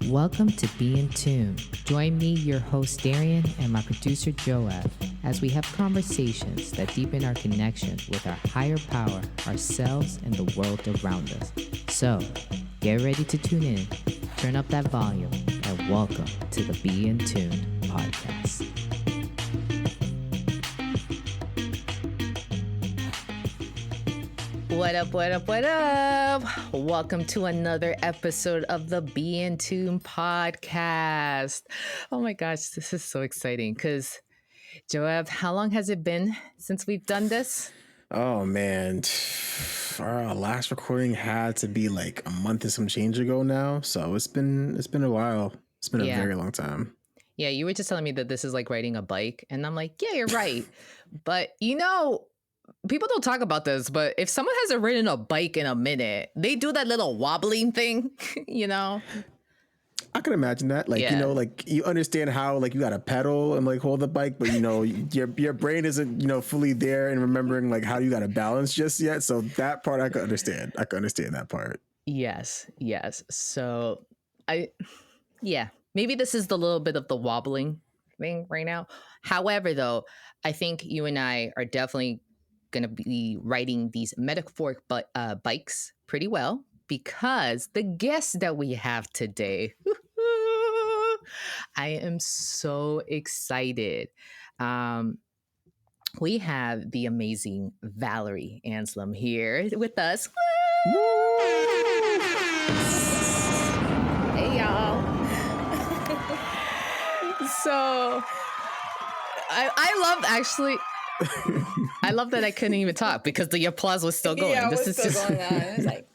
Welcome to Be in Tune. Join me, your host Darien, and my producer Joab, as we have conversations that deepen our connection with our higher power, ourselves, and the world around us. So, get ready to tune in, turn up that volume, and welcome to the Be in Tune podcast. What up, what up, what up? Welcome to another episode of the Be in Tune podcast. Oh my gosh, this is so exciting because, Joab, how long has it been since we've done this? Oh man, our last recording had to be like a month and some change ago now. So it's been a while. It's been a very long time. Yeah, you were just telling me that this is like riding a bike, and I'm like, yeah, you're right. But people don't talk about this, but if someone hasn't ridden a bike in a minute, they do that little wobbling thing, I can imagine that. Like, like you understand how like you got to pedal and like hold the bike, but your brain isn't, fully there and remembering like how you got to balance just yet. So that part I could understand. I could understand that part. Yes. So maybe this is the little bit of the wobbling thing right now. However, though, I think you and I are definitely going to be riding these metaphoric bikes pretty well, because the guest that we have today, I am so excited. We have the amazing Valerie Anselme here with us. Hey, y'all. So I love actually... I love that I couldn't even talk because the applause was still going. Yeah, this is still going on. It's like...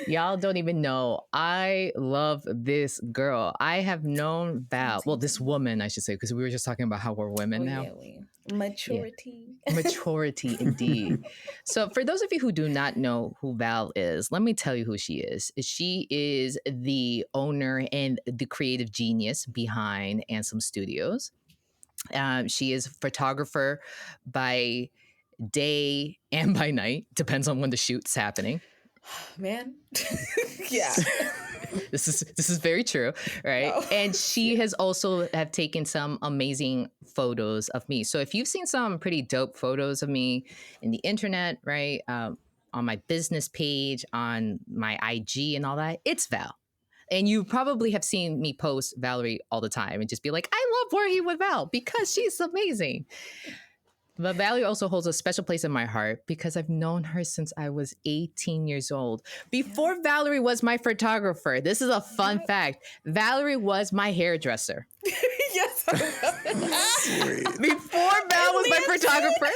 Y'all don't even know. I love this girl. I have known Val. Well, this woman, I should say, because we were just talking about how we're women now. Yeah, maturity. Yeah. Maturity, indeed. So for those of you who do not know who Val is, let me tell you who she is. She is the owner and the creative genius behind Anselme Studios. She is a photographer by day and by night. Depends on when the shoot's happening. Man. Yeah. This is very true, right? No. And she has also have taken some amazing photos of me. So if you've seen some pretty dope photos of me in the internet, right, on my business page, on my IG and all that, it's Val. And you probably have seen me post Valerie all the time and just be like, I love working with Val because she's amazing. But Valerie also holds a special place in my heart because I've known her since I was 18 years old. Before Valerie was my photographer, this is a fun fact. Valerie was my hairdresser. Yes. Before Val was my photographer,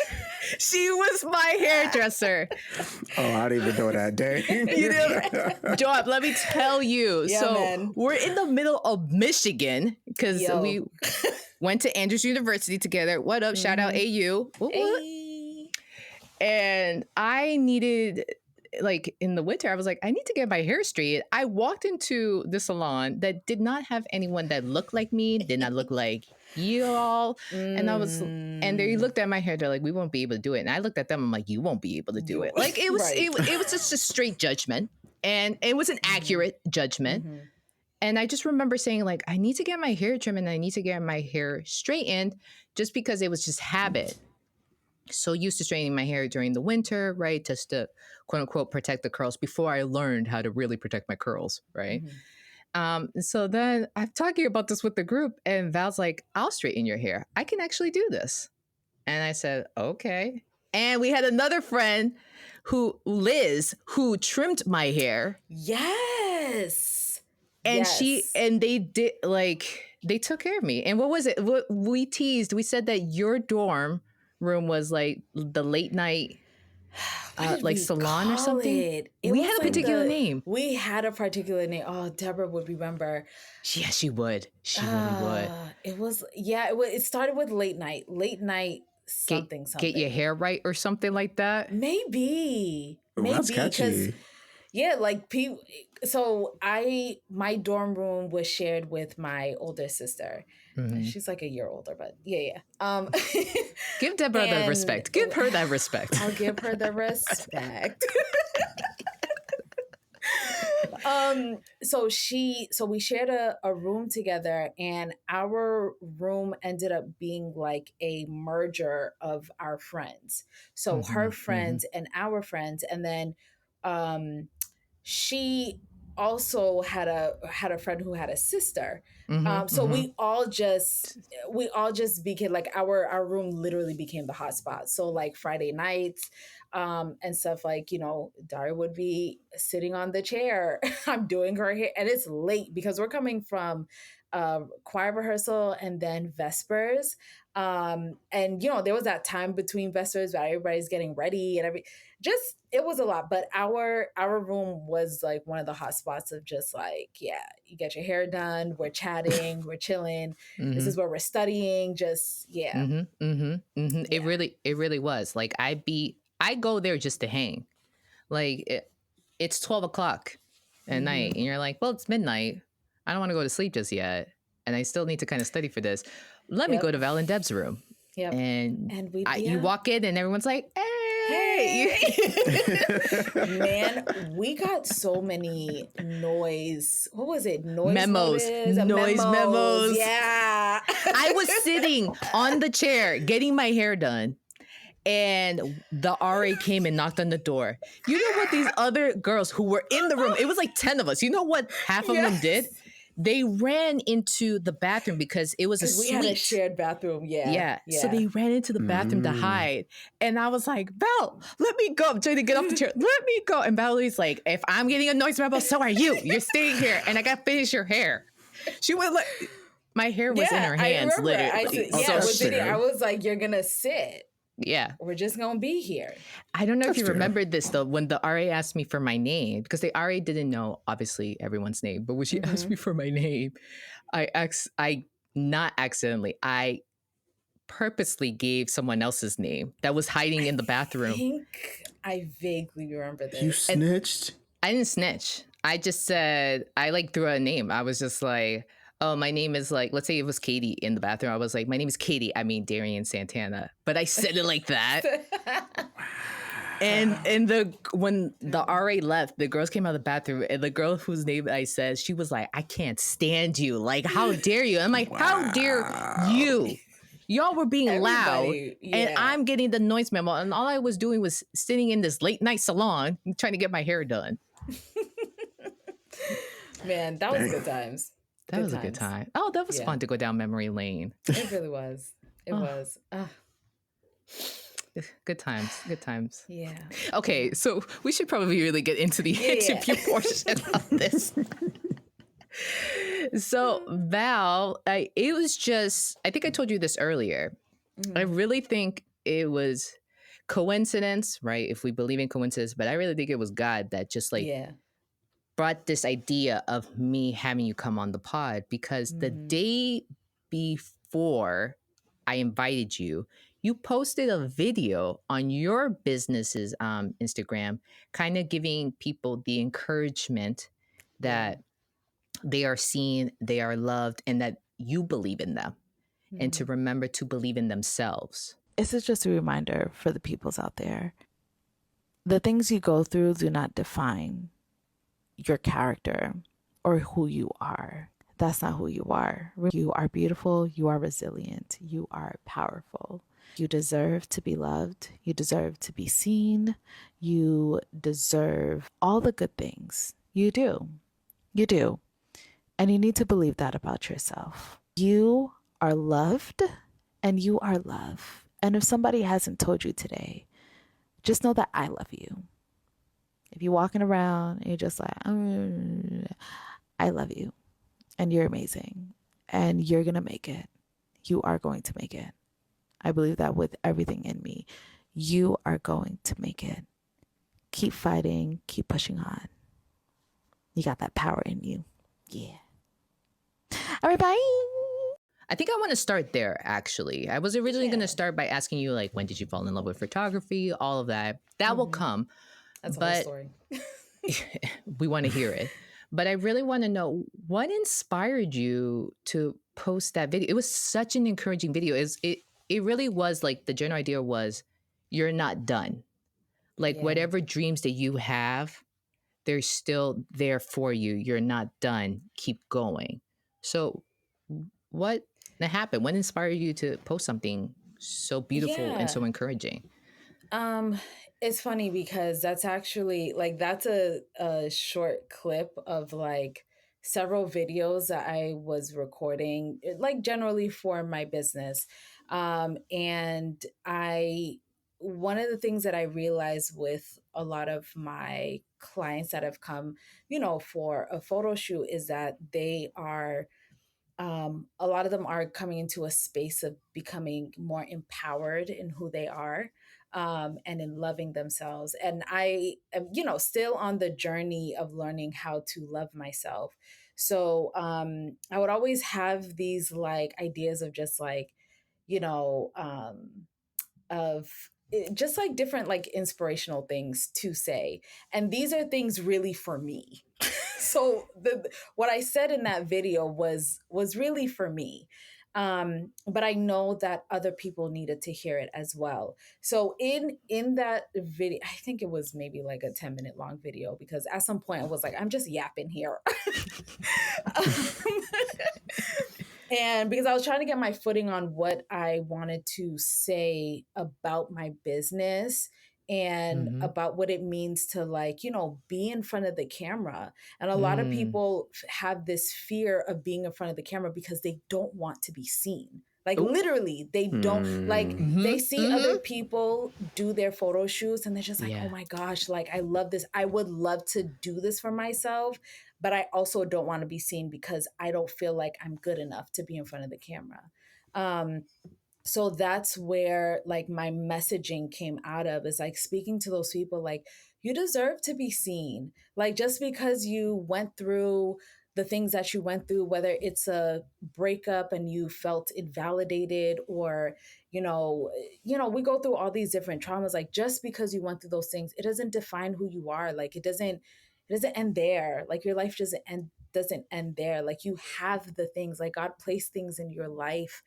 she was my hairdresser. Oh, I didn't even know that day. Joab, let me tell you. We're in the middle of Michigan because we went to Andrews University together. What up? Shout out AU. Hey. And I needed, like in the winter, I was like, I need to get my hair straight. I walked into the salon that did not have anyone that looked like me, did not look like you all. And they looked at my hair. They're like, we won't be able to do it. And I looked at them. I'm like, you won't be able to do it. Like it was, it was just a straight judgment, and it was an accurate judgment. Mm-hmm. And I just remember saying like, I need to get my hair trimmed and I need to get my hair straightened, just because it was just habit. So used to straightening my hair during the winter, right? Just to quote unquote protect the curls before I learned how to really protect my curls, right? Mm-hmm. So then I'm talking about this with the group, and Val's like, I'll straighten your hair. I can actually do this. And I said, okay. And we had another friend Liz, who trimmed my hair. Yes. And they did, like, they took care of me. And what was it? We teased. We said that your dorm room was like the late night, like salon or something. We had a particular name. We had a particular name. Oh, Deborah would remember. Yeah, she would. She really would. It started with late night something. Get your hair right or something like that. Maybe. That's catchy. Yeah, like so my dorm room was shared with my older sister. Mm-hmm. She's like a year older, but yeah. Give Deborah the respect. Give her that respect. I'll give her the respect. So we shared a room together, and our room ended up being like a merger of our friends. So her friends and our friends, and then um she also had a friend who had a sister. So we all just became like our room literally became the hotspot. So like Friday nights and stuff, like, Daria would be sitting on the chair. I'm doing her hair, and it's late because we're coming from choir rehearsal and then vespers. And there was that time between vespers where everybody's getting ready and just it was a lot. But our room was like one of the hot spots of just like, yeah, you get your hair done, we're chatting, we're chilling, this is where we're studying, just yeah. It really was. Like I go there just to hang. Like it's 12 o'clock at night, and you're like, well, it's midnight. I don't want to go to sleep just yet, and I still need to kind of study for this. Let me go to Val and Deb's room. Yep. And we'd be you up. walk in, and everyone's like, Hey. Man, we got so many noise. What was it? Noise memos. Yeah. I was sitting on the chair getting my hair done, and the RA came and knocked on the door. You know what these other girls who were in the room, it was like 10 of us. You know what half of them did? They ran into the bathroom because it was a suite. We had a shared bathroom, Yeah. So they ran into the bathroom to hide. And I was like, Val, let me go. I'm trying to get off the chair. Let me go. And Valerie's like, if I'm getting a noise memo, so are you. You're staying here. And I got to finish your hair. She was like, my hair was in her hands, literally. I was like, you're going to sit. Yeah. We're just going to be here. I don't know if you remember this, though, when the RA asked me for my name, because the RA didn't know, obviously, everyone's name. But when she asked me for my name, I not accidentally, I purposely gave someone else's name that was hiding in the bathroom. I think I vaguely remember this. You snitched? I didn't snitch. I just said, I threw out a name. I was just like, oh, my name is like, let's say it was Katie in the bathroom. I was like, my name is Katie. I mean, Darien Santana. But I said it like that. And when the RA left, the girls came out of the bathroom, and the girl whose name I said, she was like, I can't stand you. Like, how dare you? I'm like, how dare you? Y'all were being loud, and I'm getting the noise memo, and all I was doing was sitting in this late night salon trying to get my hair done. Man, that was good times. That was a good time. Oh, that was fun to go down memory lane. It really was. It was. Good times. Good times. Yeah. Okay, so we should probably really get into the interview portion of this. So, Val, it was just, I think I told you this earlier. I really think it was coincidence, right? If we believe in coincidence, but I really think it was God that just brought this idea of me having you come on the pod, because the day before I invited you, you posted a video on your business's Instagram, kind of giving people the encouragement that they are seen, they are loved, and that you believe in them, and to remember to believe in themselves. This is just a reminder for the peoples out there. The things you go through do not define your character or who you are. That's not who you are. You are beautiful. You are resilient. You are powerful. You deserve to be loved. You deserve to be seen. You deserve all the good things. You do. You do. And you need to believe that about yourself. You are loved and you are love. And if somebody hasn't told you today, just know that I love you. If you're walking around and you're just like, I love you and you're amazing and you're going to make it. You are going to make it. I believe that with everything in me. You are going to make it. Keep fighting. Keep pushing on. You got that power in you. Yeah. All right, bye. I think I want to start there, actually. I was originally going to start by asking you, like, when did you fall in love with photography? All of that. That will come. That's a whole story. We want to hear it. But I really want to know, what inspired you to post that video? It was such an encouraging video. It really was, like, the general idea was, you're not done. Like, whatever dreams that you have, they're still there for you. You're not done. Keep going. So, what happened? What inspired you to post something so beautiful and so Yeah. encouraging? It's funny because that's actually like that's a short clip of like several videos that I was recording, like generally for my business. And I one of the things that I realized with a lot of my clients that have come, for a photo shoot is that they are a lot of them are coming into a space of becoming more empowered in who they are, and in loving themselves. And I am, still on the journey of learning how to love myself. So I would always have these like ideas of just like, you know, of just like different like inspirational things to say. And these are things really for me. So what I said in that video was really for me. But I know that other people needed to hear it as well. So in that video, I think it was maybe like a 10-minute long video, because at some point I was like, I'm just yapping here. And because I was trying to get my footing on what I wanted to say about my business and Mm-hmm. about what it means to like, be in front of the camera. And a lot of Mm. people have this fear of being in front of the camera because they don't want to be seen. Like Oh. literally, they don't like Mm-hmm. they see other people do their photo shoots and they're just like, Yeah. oh my gosh, like I love this. I would love to do this for myself, but I also don't want to be seen because I don't feel like I'm good enough to be in front of the camera. So that's where like my messaging came out of, is like speaking to those people like, you deserve to be seen. Like just because you went through the things that you went through, whether it's a breakup and you felt invalidated, or we go through all these different traumas. Like just because you went through those things, it doesn't define who you are. Like it doesn't end there. Like your life doesn't end there. Like you have the things, like God placed things in your life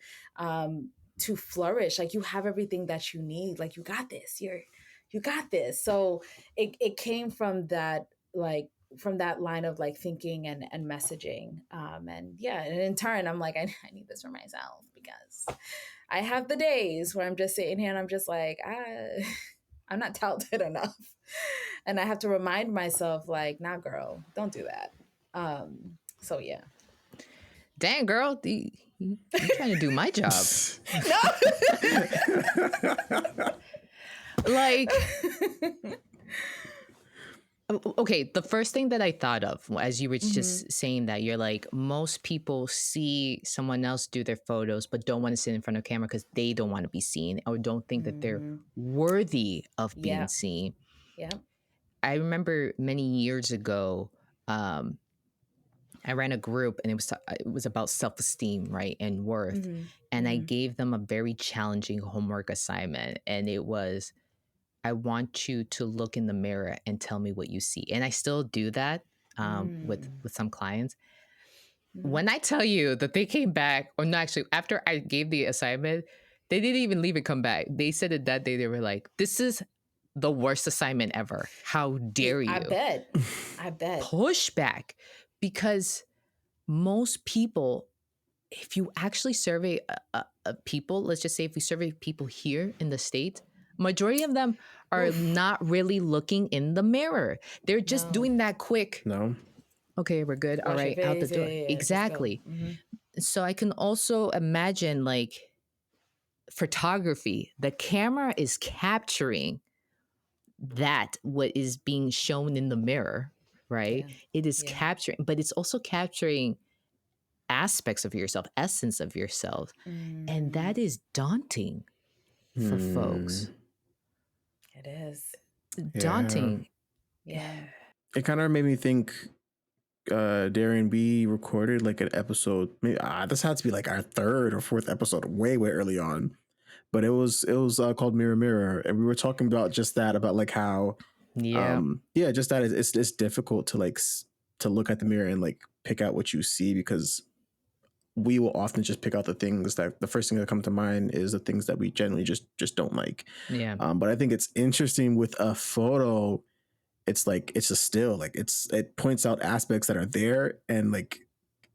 to flourish. Like you have everything that you need. Like you got this. You got this. So it came from that, like from that line of like thinking and messaging. And yeah, and in turn, I'm like, I need this for myself, because I have the days where I'm just sitting here and I'm just like, I'm not talented enough. And I have to remind myself, like, nah, girl, don't do that. So yeah. Dang, girl, you trying to do my job? Like, okay, the first thing that I thought of as you were just saying that, you're like, most people see someone else do their photos but don't want to sit in front of camera because they don't want to be seen or don't think that they're worthy of being seen. Yeah. I remember many years ago, I ran a group and it was about self-esteem, right, and worth. And I gave them a very challenging homework assignment, and it was, I want you to look in the mirror and tell me what you see. And I still do that with some clients. When I tell you that they came back, or no, actually, after I gave the assignment, they didn't even leave it come back. They said it that day. They were like, "This is the worst assignment ever. How dare you?" I bet. Pushback, because most people, if you actually survey people, let's just say if we survey people here in the States, majority of them are not really looking in the mirror. They're just doing that quick. No. Okay, we're good. All right, out the door. Exactly. So I can also imagine like photography. The camera is capturing that what is being shown in the mirror, right? Yeah. It is capturing, but it's also capturing aspects of yourself, essence of yourself. And that is daunting for folks. It is. Daunting. Yeah. It kind of made me think, Darien, we recorded like an episode, maybe this had to be like our third or fourth episode, way early on, but it was called Mirror Mirror, and we were talking about just that, about like how just that it's difficult to like to look at the mirror and like pick out what you see, because we will often just pick out the things that, the first thing that come to mind is the things that we generally just don't like. But I think it's interesting with a photo, it's like, it's just still like, it points out aspects that are there, and like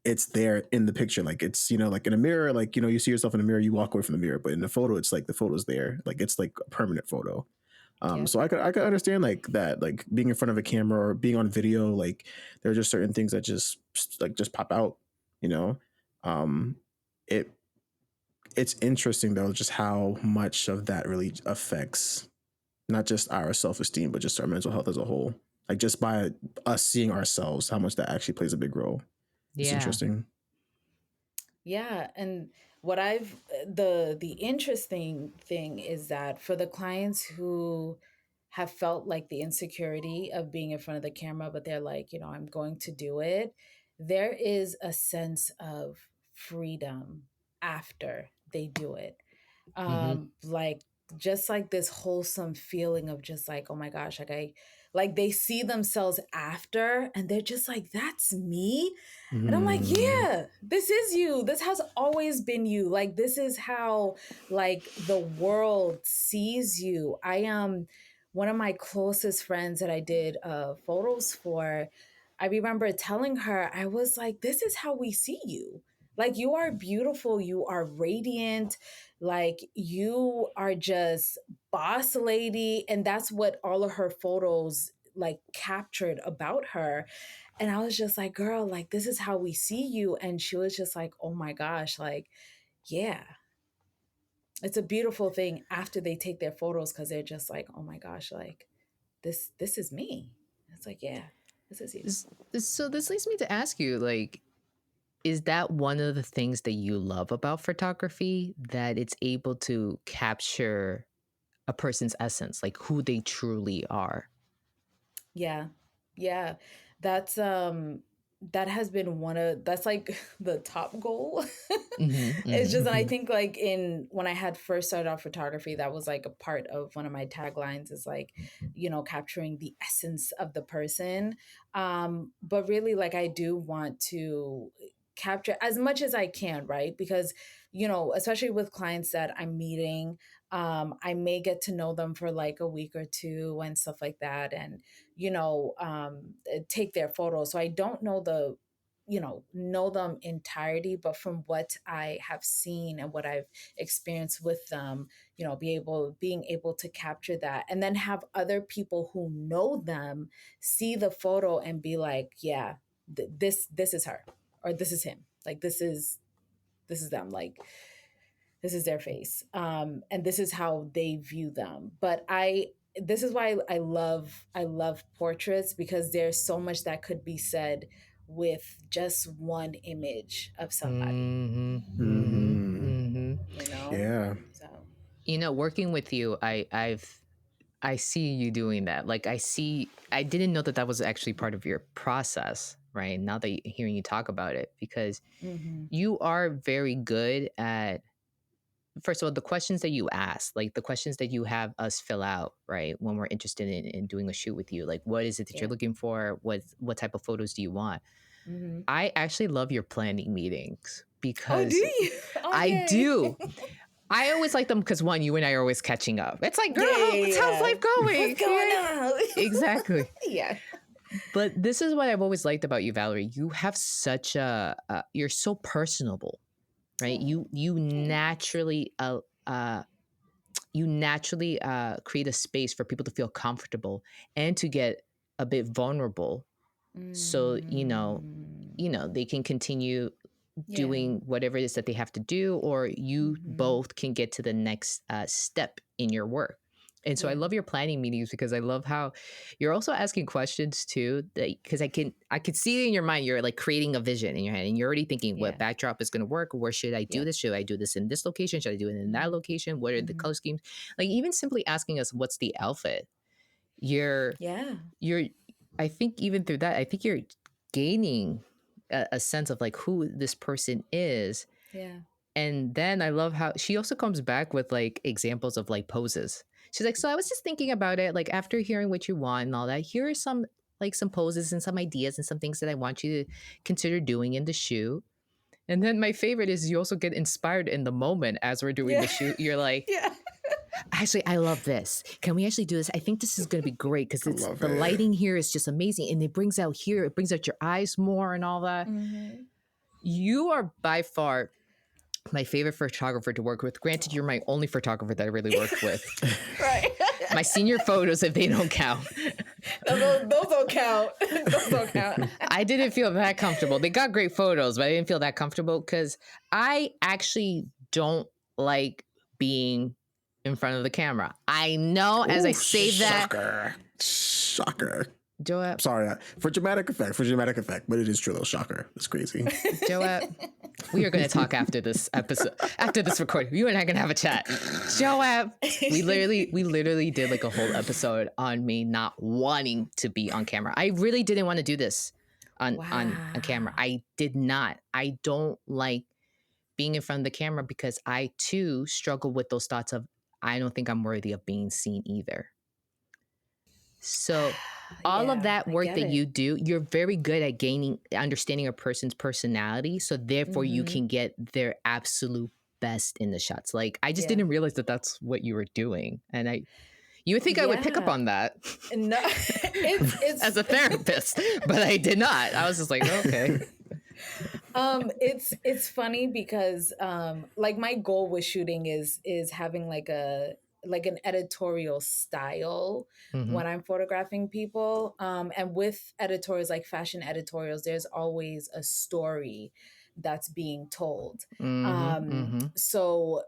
it's there in the picture. Like it's, like in a mirror, like, you see yourself in a mirror, you walk away from the mirror, but in the photo, it's like the photo's there. Like it's like a permanent photo. Yeah. So I could understand like that, like being in front of a camera or being on video, like there are just certain things that just pop out, you know? Um, it, it's interesting though, just how much of that really affects not just our self-esteem, but just our mental health as a whole. Like just by us seeing ourselves, how much that actually plays a big role. It's Yeah. interesting. Yeah, and the interesting thing is that for the clients who have felt like the insecurity of being in front of the camera, but they're like, I'm going to do it, there is a sense of freedom after they do it. Mm-hmm. Like just like this wholesome feeling of just like, oh my gosh, like they see themselves after and they're just like, that's me. And I'm like, Mm. yeah, this is you. This has always been you. Like this is how like the world sees you. I am one of my closest friends that I did photos for. I remember telling her, I was like, this is how we see you. Like you are beautiful, you are radiant, like you are just boss lady. And that's what all of her photos like captured about her. And I was just like, girl, like this is how we see you. And she was just like, oh my gosh, like, yeah. It's a beautiful thing after they take their photos because they're just like, oh my gosh, like this is me. It's like, yeah, this is you. So this leads me to ask you, like, is that one of the things that you love about photography, that it's able to capture a person's essence, like who they truly are? Yeah. Yeah. That's that has been that's like the top goal. Mm-hmm, It's mm-hmm. just, and I think like when I had first started off photography, that was like a part of one of my taglines is like, capturing the essence of the person. But really like I do want to capture as much as I can, right? Because, especially with clients that I'm meeting, I may get to know them for like a week or two and stuff like that. And take their photos. So I don't know them entirety, but from what I have seen and what I've experienced with them, being able to capture that and then have other people who know them see the photo and be like, yeah, this is her or this is him. Like this is them. Like this is their face, and this is how they view them. But this is why I love portraits, because there's so much that could be said with just one image of somebody. Mm-hmm, mm-hmm, Mm-hmm. mm-hmm. Yeah. So Working with you, I see you doing that. Like I didn't know that that was actually part of your process, right? Now that hearing you talk about it, because mm-hmm. you are very good at, first of all, the questions that you ask, like the questions that you have us fill out, right? When we're interested in doing a shoot with you, like what is it that you're Yeah. looking for? What type of photos do you want? Mm-hmm. I actually love your planning meetings Oh, do because you? Oh, I yay. do. I always like them because, one, you and I are always catching up. It's like, girl, Yeah, yeah, how's yeah. life going? What's going on? Exactly. Yeah. But this is what I've always liked about you, Valerie. You have such you're so personable, right? Oh, You naturally create a space for people to feel comfortable and to get a bit vulnerable, so they can continue yeah. doing whatever it is that they have to do, or you Mm-hmm. both can get to the next step in your work. And so I Yeah. love your planning meetings because I love how you're also asking questions too, because I could see it in your mind. You're like creating a vision in your head and you're already thinking what Yeah. backdrop is going to work. Where should I do Yeah. this? Should I do this in this location? Should I do it in that location? What are the Mm-hmm. color schemes? Like even simply asking us what's the outfit, you're Yeah. you're I think even through that, I think you're gaining a sense of like who this person is. Yeah. And then I love how she also comes back with like examples of like poses. She's like, so I was just thinking about it, like after hearing what you want and all that, here are some poses and some ideas and some things that I want you to consider doing in the shoot. And then my favorite is you also get inspired in the moment as we're doing Yeah. the shoot. You're like, Yeah. Actually, I love this. Can we actually do this? I think this is going to be great because it's the lighting here is just amazing, and it brings out your eyes more and all that. Mm-hmm. You are by far my favorite photographer to work with. Granted, you're my only photographer that I really worked with. Right. My senior photos, if they don't count. Those don't count. Those don't count. I didn't feel that comfortable. They got great photos, but I didn't feel that comfortable because I actually don't like being in front of the camera. I know as I say that. Shocker. Joab. Sorry, for dramatic effect, but it is true though. Shocker. It's crazy. Joab, we are going to talk after this episode, after this recording. You and I are going to have a chat. Joab, we literally did like a whole episode on me not wanting to be on camera. I really didn't want to do this on camera. I did not. I don't like being in front of the camera because I too struggle with those thoughts of, I don't think I'm worthy of being seen either. So all of that work that you do, you're very good at understanding a person's personality. So therefore you can get their absolute best in the shots. Like, I just didn't realize that that's what you were doing. And you would think I would pick up on that. No, it's as a therapist, but I did not. I was just like, okay. It's funny because like my goal with shooting is having like an editorial style when I'm photographing people. And with editorials, like fashion editorials, there's always a story that's being told. So,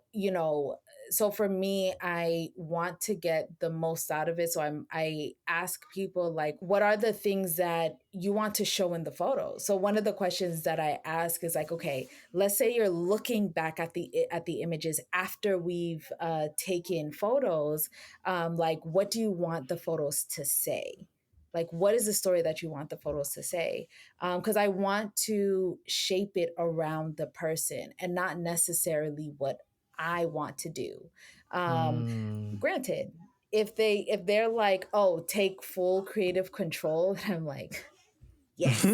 so for me, I want to get the most out of it. So I ask people, like, what are the things that you want to show in the photo? So one of the questions that I ask is like, okay, let's say you're looking back at the images after we've taken photos. Like, what do you want the photos to say? Like, what is the story that you want the photos to say? Because I want to shape it around the person and not necessarily what I want to do. Granted, if they're like, oh, take full creative control, then I'm like, yes.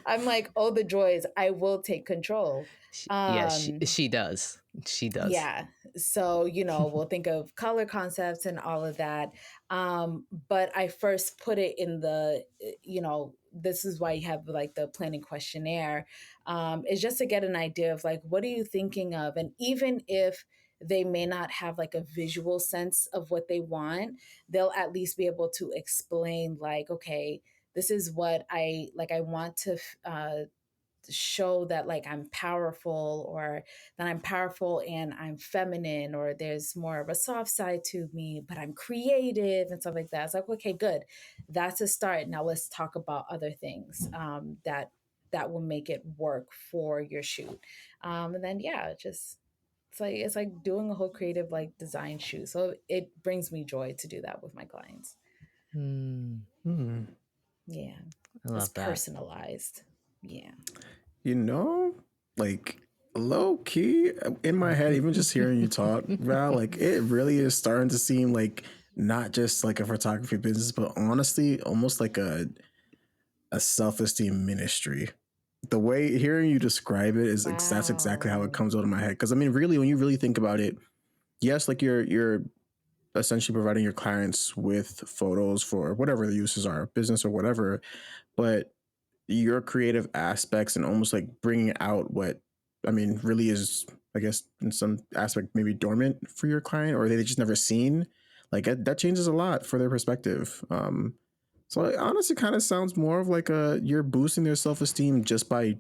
I'm like, oh, the joys, I will take control. She does. She does. Yeah. So, we'll think of color concepts and all of that. But I first put it in the, this is why you have like the planning questionnaire, is just to get an idea of like, what are you thinking of? And even if they may not have like a visual sense of what they want, they'll at least be able to explain like, okay, this is what I want to show that like I'm powerful, or that I'm powerful and I'm feminine, or there's more of a soft side to me, but I'm creative and stuff like that. It's like, okay, good. That's a start. Now let's talk about other things that will make it work for your shoot. And then, it's like doing a whole creative like design shoot. So it brings me joy to do that with my clients. Yeah. I love that. Personalized. Yeah. Like low key in my head, even just hearing you talk, Val, like it really is starting to seem like not just like a photography business, but honestly, almost like a self-esteem ministry. The way hearing you describe it is that's exactly how it comes out of my head. Because I mean, really, when you really think about it, yes, like you're essentially providing your clients with photos for whatever the uses are, business or whatever, but your creative aspects and almost like bringing out what, I mean, really is, I guess, in some aspect, maybe dormant for your client, or they just never seen, like that changes a lot for their perspective. So it honestly kind of sounds more of like you're boosting their self-esteem just by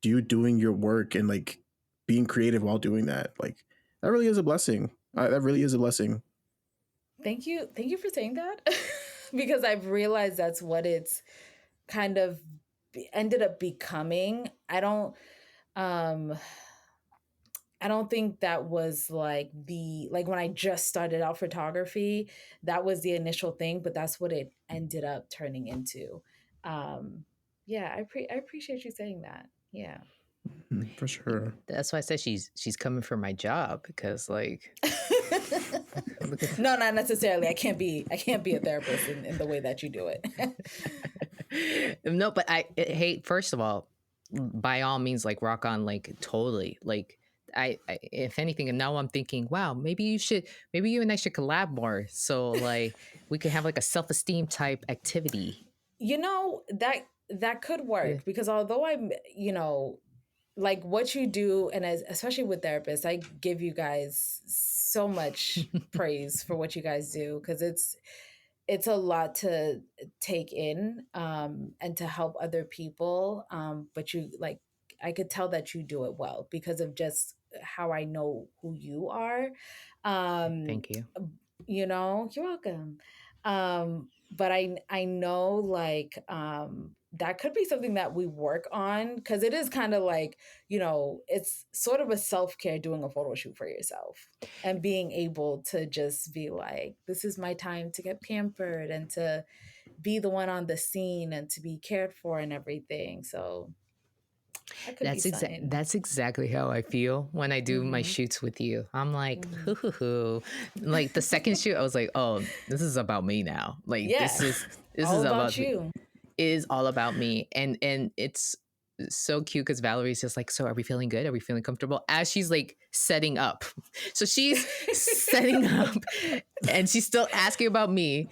you doing your work and like being creative while doing that. Like that really is a blessing. That really is a blessing. Thank you for saying that, because I've realized that's what it's kind of ended up becoming. I don't think that was like when I just started out photography, that was the initial thing, but that's what it ended up turning into. Yeah, I appreciate you saying that. Yeah. For sure. That's why I said she's coming for my job, because like No, not necessarily. I can't be a therapist in the way that you do it. No, but hey, first of all, by all means, like rock on, like totally, like if anything, and now I'm thinking, wow, maybe you and I should collab more. So like we could have like a self-esteem type activity. You know, that could Yeah. work because although I'm, you know, like what you do, and especially with therapists, I give you guys so much praise for what you guys do because it's a lot to take in, and to help other people, but you like, I could tell that you do it well because of just how I know who you are. um Thank you. you know, you're welcome. But I know like, that could be something that we work on because it is kind of like, you know, it's sort of a self-care doing a photo shoot for yourself and being able to just be like, this is my time to get pampered and to be the one on the scene and to be cared for and everything. So that could be something. That's exactly how I feel when I do my Mm-hmm. shoots with you. I'm like, Mm-hmm. hoo hoo hoo. Like the second shoot, I was like, oh, this is about me now. Like Yeah, this all is about about me. you. It is all about me, and it's so cute because Valerie's just like, so are we feeling good? Are we feeling comfortable? As she's like setting up, so she's setting up, and she's still asking about me,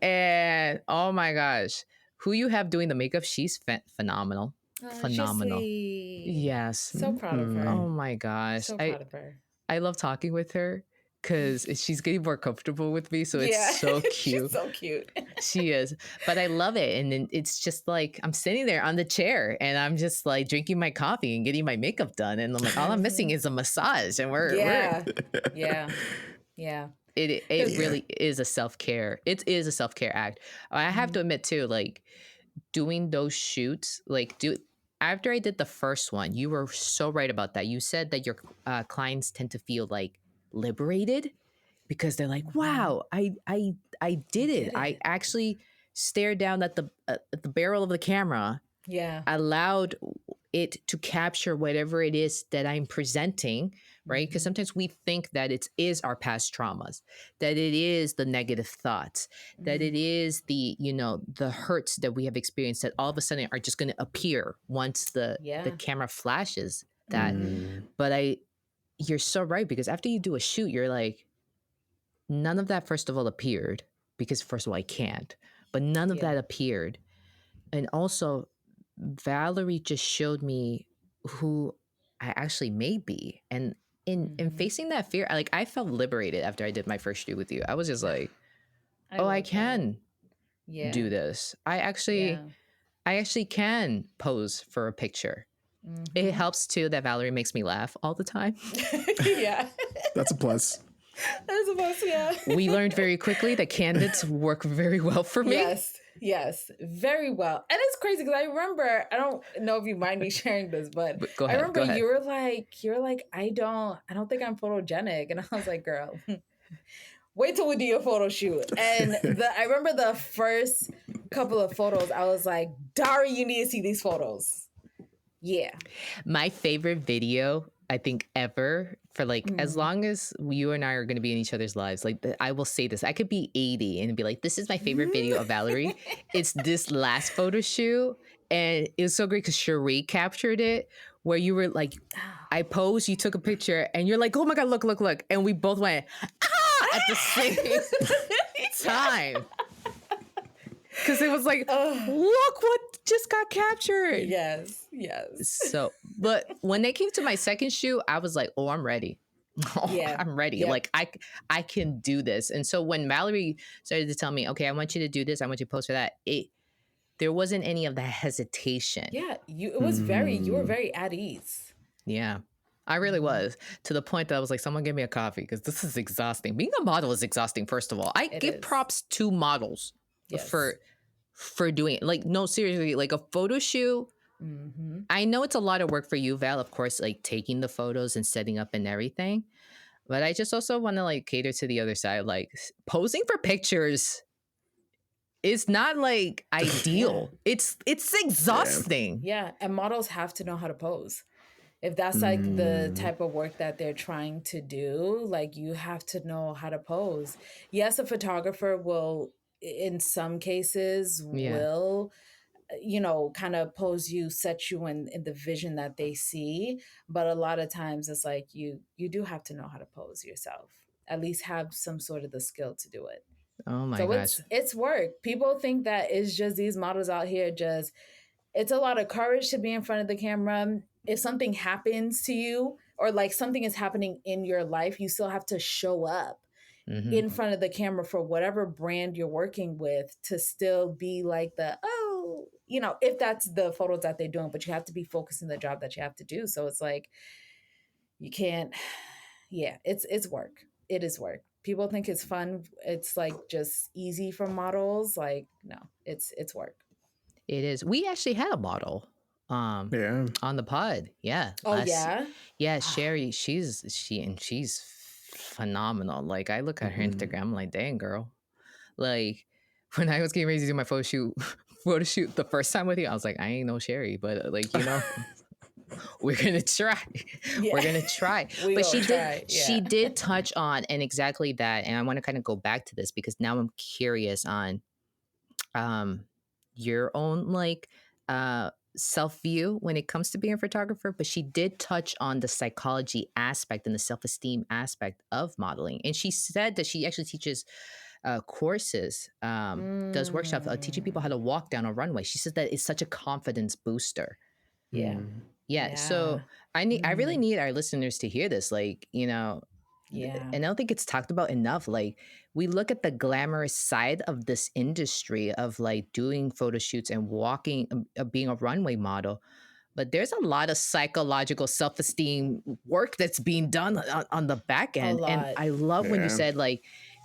and oh my gosh, who you have doing the makeup? She's phenomenal. She's Phenomenal. sweet. Yes. So proud of her. Oh my gosh. So proud of her. I love talking with her because she's getting more comfortable with me. So it's Yeah, so she's cute. so cute. She is. But I love it. And then it's just like I'm sitting there on the chair and I'm just like drinking my coffee and getting my makeup done. And I'm like, all I'm missing is a massage. And Yeah, yeah, yeah. it really is a self-care. It is a self-care act. I have to admit too, like doing those shoots, after I did the first one, you were so right about that. You said that your clients tend to feel like liberated because they're like, "Wow, I did it. I actually stared down at the barrel of the camera, Yeah. allowed it to capture whatever it is that I'm presenting." Right? Because sometimes we think that it is our past traumas, that it is the negative thoughts, that it is the hurts that we have experienced that all of a sudden are just going to appear once the camera flashes that. But you're so right because after you do a shoot, you're like, none of that first of all appeared because first of all I can't, but none of that appeared, and also Valerie just showed me who I actually may be. And in facing that fear, I felt liberated after I did my first shoot with you. I was just like, I can do this. I actually can pose for a picture. It helps too that Valerie makes me laugh all the time. Yeah. That's a plus. That's a plus, yeah. We learned very quickly that candidates work very well for me. Yes, very well. And it's crazy because I remember, I don't know if you mind me sharing this, but Go ahead, I remember go ahead. you were like, I don't think I'm photogenic. And I was like, girl, wait till we do your photo shoot. And I remember the first couple of photos, I was like, Dari, you need to see these photos. Yeah. My favorite video, I think, ever for as long as you and I are going to be in each other's lives, I will say this, I could be 80 and be like, this is my favorite video of Valerie. It's this last photo shoot. And it was so great because Cherie captured it where you were like, I posed, you took a picture and you're like, oh my God, look. And we both went, at the same time. Because it was like, look what just got captured. Yes. So, but when they came to my second shoot, I was like, oh, I'm ready. I'm ready. Yep. Like I can do this. And so when Valerie started to tell me, okay, I want you to do this, I want you to post for that, there wasn't any of that hesitation. Yeah, you were very at ease. Yeah. I really was, to the point that I was like, someone give me a coffee because this is exhausting. Being a model is exhausting, first of all. I give props to models for doing it. Like, no, seriously, like a photo shoot. I know it's a lot of work for you, Val, of course, like taking the photos and setting up and everything. But I just also want to like cater to the other side. Like posing for pictures is not like ideal. It's exhausting. Yeah, and models have to know how to pose. If that's like the type of work that they're trying to do, like you have to know how to pose. Yes, a photographer will, in some cases, will kind of pose you, set you in the vision that they see. But a lot of times it's like you do have to know how to pose yourself, at least have some sort of the skill to do it. Oh my So gosh. it's work. People think that it's just these models out here just, it's a lot of courage to be in front of the camera. If something happens to you or like something is happening in your life, you still have to show up Mm-hmm. in front of the camera for whatever brand you're working with to still be like if that's the photos that they're doing, but you have to be focused on the job that you have to do. So it's like, you can't, yeah, it's work. It is work. People think it's fun. It's like just easy for models. Like, no, it's work. It is. We actually had a model Yeah. on the pod. Yeah. Oh yeah. Yeah, Sherry, she's phenomenal. Like I look at her Instagram, I'm like, dang girl. Like when I was getting ready to do my photo shoot the first time with you, I was like, I ain't no Sherry, but like, we're gonna try. Yeah. We're gonna try. We But gonna try, she yeah. did touch on and exactly that. And I want to kind of go back to this because now I'm curious on your own like self view when it comes to being a photographer, but she did touch on the psychology aspect and the self-esteem aspect of modeling. And she said that she actually teaches courses, does workshops teaching people how to walk down a runway. She said that it's such a confidence booster. Yeah. Yeah. So I really need our listeners to hear this. Like, Yeah. and I don't think it's talked about enough. Like, we look at the glamorous side of this industry of like doing photo shoots and walking, being a runway model. But there's a lot of psychological self-esteem work that's being done on the back end. And I love when you said, like,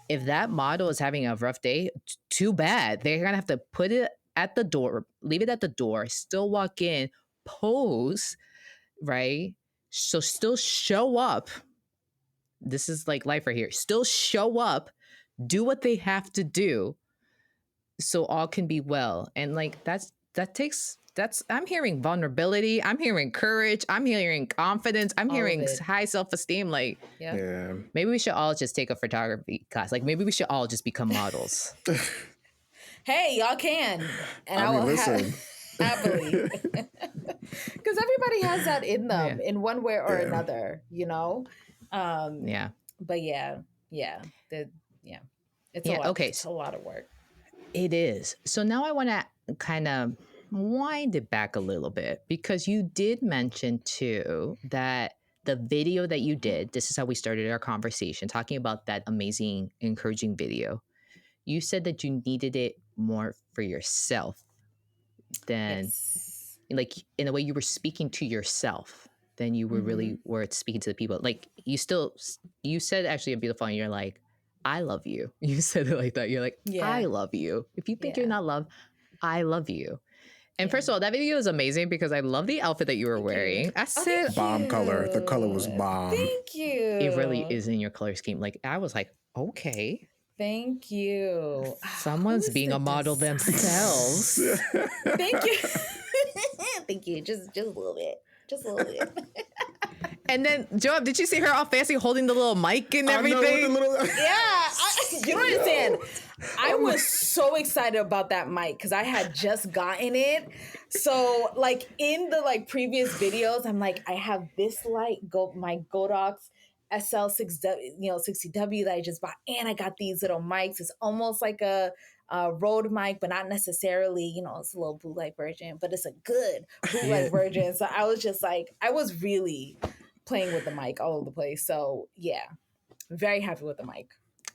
if that model is having a rough day, too bad. They're going to have to put it at the door, leave it at the door, still walk in, pose, right? So still show up. This is like life right here. Still show up, do what they have to do so all can be well. And like I'm hearing vulnerability, I'm hearing courage, I'm hearing confidence, I'm hearing high self-esteem. Like, maybe we should all just take a photography class. Like maybe we should all just become models. Hey, y'all can. And I will listen. Happily. Because everybody has that in them in one way or another, But it's a lot of work. It is. So now I want to kind of wind it back a little bit because you did mention too that the video that you did, this is how we started our conversation, talking about that amazing, encouraging video. You said that you needed it more for yourself than like in a way you were speaking to yourself than you were really were speaking to the people. Like you said actually a beautiful and you're like, I love you. You said it like that. You're like, I love you. If you think you're not loved, I love you. And first of all, that video is amazing because I love the outfit that you were wearing. I said, bomb color. The color was bomb. Thank you. It really is in your color scheme. Like I was like, okay. Thank you. Someone's being a model themselves. Thank you. Thank you. Just a little bit. Just a little bit. And then, Joab, did you see her all fancy holding the little mic and everything? You don't understand. I was so excited about that mic because I had just gotten it. So, like in the previous videos, I'm like, I have this light, my Godox SL6W, 60W that I just bought, and I got these little mics. It's almost like a Rode mic, but not necessarily, it's a little bootleg version, but it's a good bootleg version. So I was just like, I was really playing with the mic all over the place. So yeah, very happy with the mic.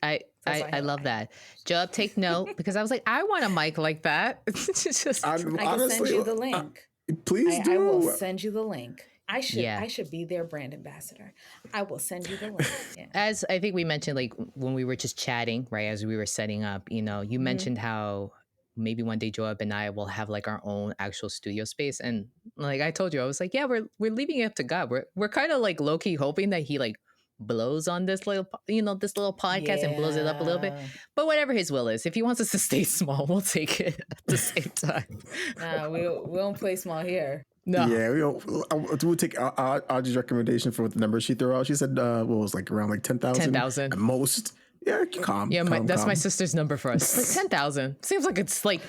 I love that. Joab, take note because I was like, I want a mic like that. I can send you the link. Please do. I will send you the link. I should be their brand ambassador. I will send you the link. Yeah. As I think we mentioned, like when we were just chatting, right, as we were setting up, you mentioned how maybe one day Joab and I will have like our own actual studio space. And like I told you, I was like, yeah, we're leaving it up to God. We're kind of like low key hoping that he like blows on this little, this little podcast and blows it up a little bit. But whatever his will is, if he wants us to stay small, we'll take it at the same time. Nah, we don't play small here. No. Yeah, we'll take Audrey's recommendation for what the number she threw out. She said, what was like around like 10,000? 10,000. At most. Yeah, calm. Yeah, calm, that's calm. my sister's number for us. Like 10,000. Seems like it's like,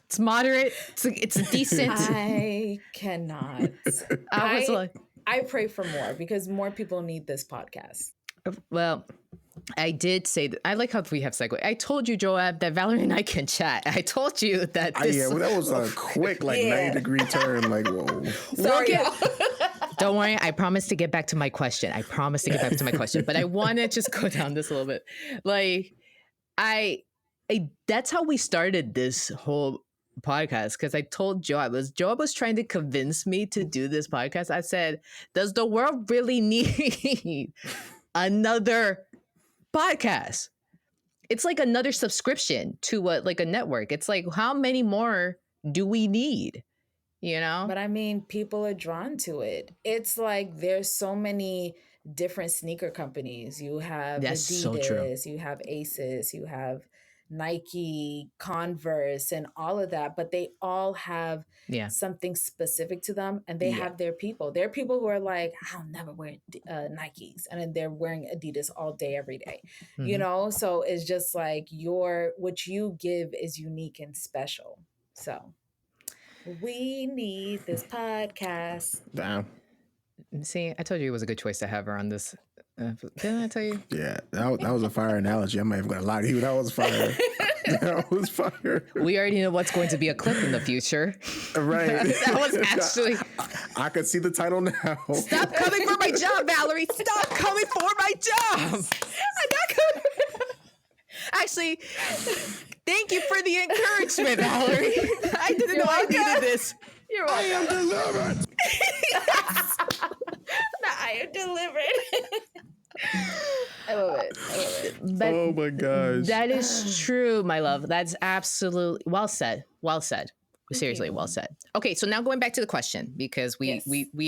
It's moderate. It's decent. I cannot. I was like, I pray for more because more people need this podcast. well, I did say that. I like how we have segue. I told you, Joab, that Valerie and I can chat. I told you that this. Yeah, well, that was a quick, like, 90-degree turn. Like, whoa. Sorry, Don't worry. I promise to get back to my question. But I want to just go down this a little bit. Like, that's how we started this whole podcast, because I told Joab was trying to convince me to do this podcast. I said, does the world really need another podcast? It's like another subscription to a network. It's like, how many more do we need? You know? But I mean, people are drawn to it. It's like there's so many different sneaker companies. You have That's so true. Adidas, you have Asus, you have Nike, Converse, and all of that. But they all have something specific to them, and they have their people. There are people who are like, I'll never wear Nikes, and then they're wearing Adidas all day, every day. Mm-hmm. You know, so it's just like what you give is unique and special. So we need this podcast. Damn. See, I told you it was a good choice to have her on this. Didn't I tell you? Yeah, that was a fire analogy. I'm not even going to lie to you. That was fire. That was fire. We already know what's going to be a clip in the future. Right. That was actually... I could see the title now. Stop coming for my job, Valerie. Stop coming for my job. I'm not coming. Actually, thank you for the encouragement, Valerie. I didn't know I needed this. You're welcome. I am delivered. I am delivered. I love it. But oh my gosh. That is true, my love. That's absolutely well said. Well said. Seriously, well said. Okay, so now going back to the question, because we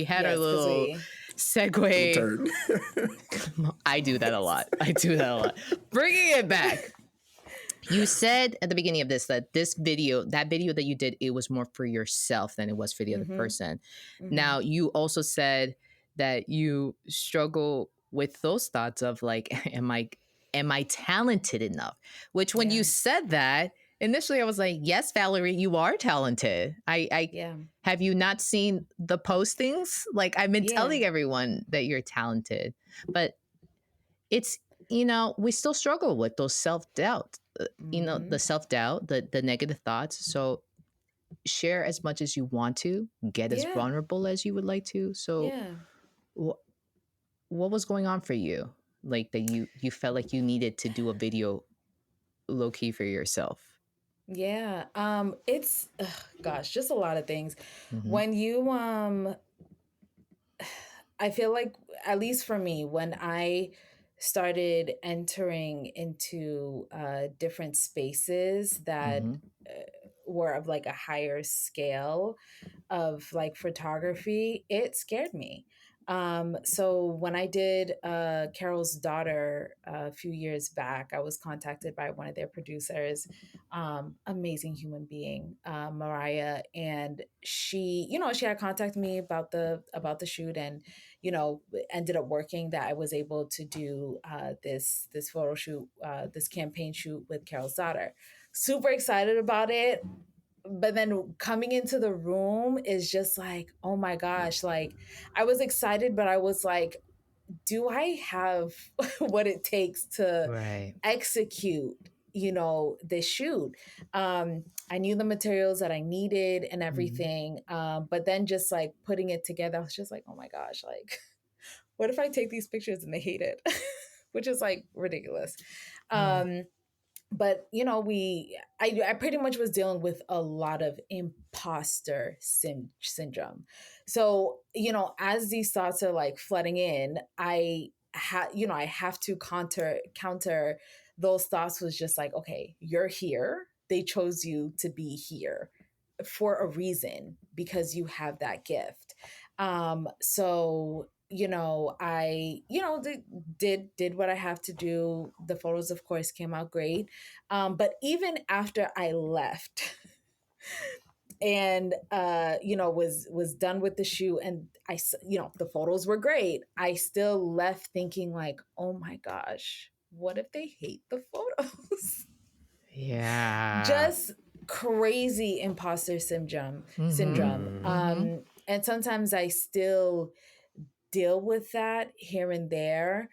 had our little segue. I do that a lot. Bringing it back. You said at the beginning of this that that video that you did, it was more for yourself than it was for the other person. Mm-hmm. Now, you also said that you struggle with those thoughts of like, am I talented enough? Which when you said that, initially I was like, yes, Valerie, you are talented. Have you not seen the postings? Like, I've been telling everyone that you're talented, but it's, we still struggle with those self-doubt. The self-doubt, the negative thoughts. So share as much as you want to, get as vulnerable as you would like to. So what was going on for you? Like that you felt like you needed to do a video low key for yourself? Yeah. It's, just a lot of things. Mm-hmm. When you, I feel like, at least for me, when I started entering into different spaces that were of like a higher scale of like photography, it scared me. So when I did Carol's Daughter a few years back, I was contacted by one of their producers, amazing human being, Mariah, and she had contacted me about the shoot, and ended up working that I was able to do this photo shoot, this campaign shoot with Carol's Daughter. Super excited about it. But then coming into the room is just like, oh my gosh, like I was excited, but I was like, do I have what it takes to execute, this shoot? I knew the materials that I needed and everything. But then just like putting it together, I was just like, oh my gosh, like, what if I take these pictures and they hate it? Which is like ridiculous. But I pretty much was dealing with a lot of imposter syndrome. So as these thoughts are like flooding in, I have to counter those thoughts. Was just like, okay, you're here. They chose you to be here for a reason, because you have that gift. So I did what I have to do. The photos, of course, came out great. But even after I left and was done with the shoot, and I the photos were great, I still left thinking like, oh my gosh, what if they hate the photos? Yeah. Just crazy imposter syndrome. And sometimes I still deal with that here and there,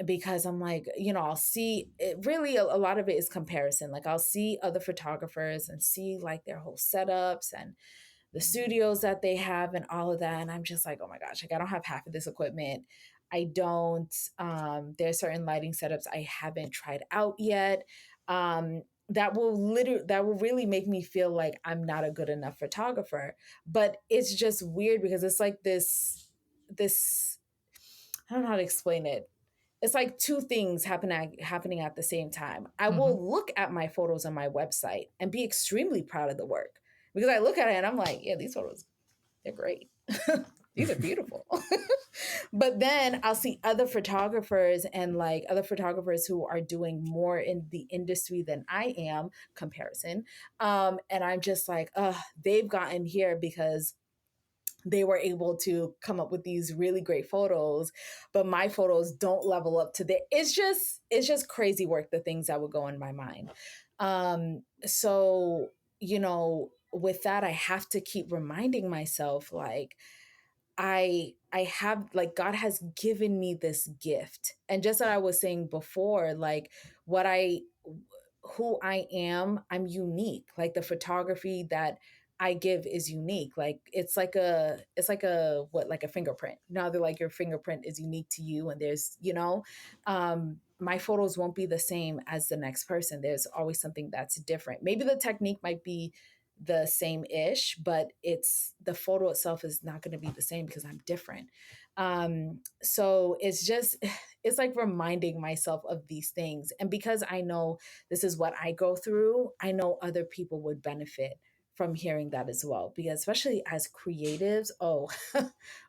because I'm like, I'll see it, really a lot of it is comparison. Like I'll see other photographers and see like their whole setups and the studios that they have and all of that, and I'm just like, oh my gosh, like I don't have half of this equipment. I don't. There's certain lighting setups I haven't tried out yet. That will really make me feel like I'm not a good enough photographer. But it's just weird because it's like this I don't know how to explain it. It's like two things happening at the same time. I will look at my photos on my website and be extremely proud of the work, because I look at it and I'm like, yeah, these photos, they're great. These are beautiful. But then I'll see other photographers and like other photographers who are doing more in the industry than I am, comparison. And I'm just like, they've gotten here because they were able to come up with these really great photos, but my photos don't level up to their. It's just crazy work, the things that would go in my mind. So, with that, I have to keep reminding myself, like, I have, like, God has given me this gift. And just like I was saying before, like who I am, I'm unique. Like the photography that I give is unique. Like it's like a fingerprint. Now they're like, your fingerprint is unique to you, and there's, my photos won't be the same as the next person. There's always something that's different. Maybe the technique might be the same-ish, but it's the photo itself is not going to be the same because I'm different. So it's like reminding myself of these things. And because I know this is what I go through, I know other people would benefit from hearing that as well. Because especially as creatives,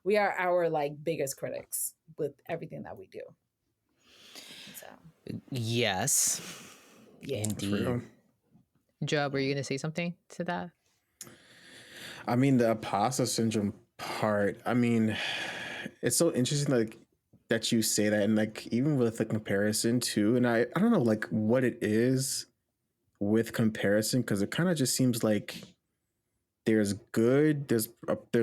we are our like biggest critics with everything that we do. So yes, yeah, indeed. Joab, were you going to say something to that? I mean, the imposter syndrome part, I mean, it's so interesting, like, that you say that, and like even with the comparison too, and I don't know like what it is with comparison, because it kind of just seems like there's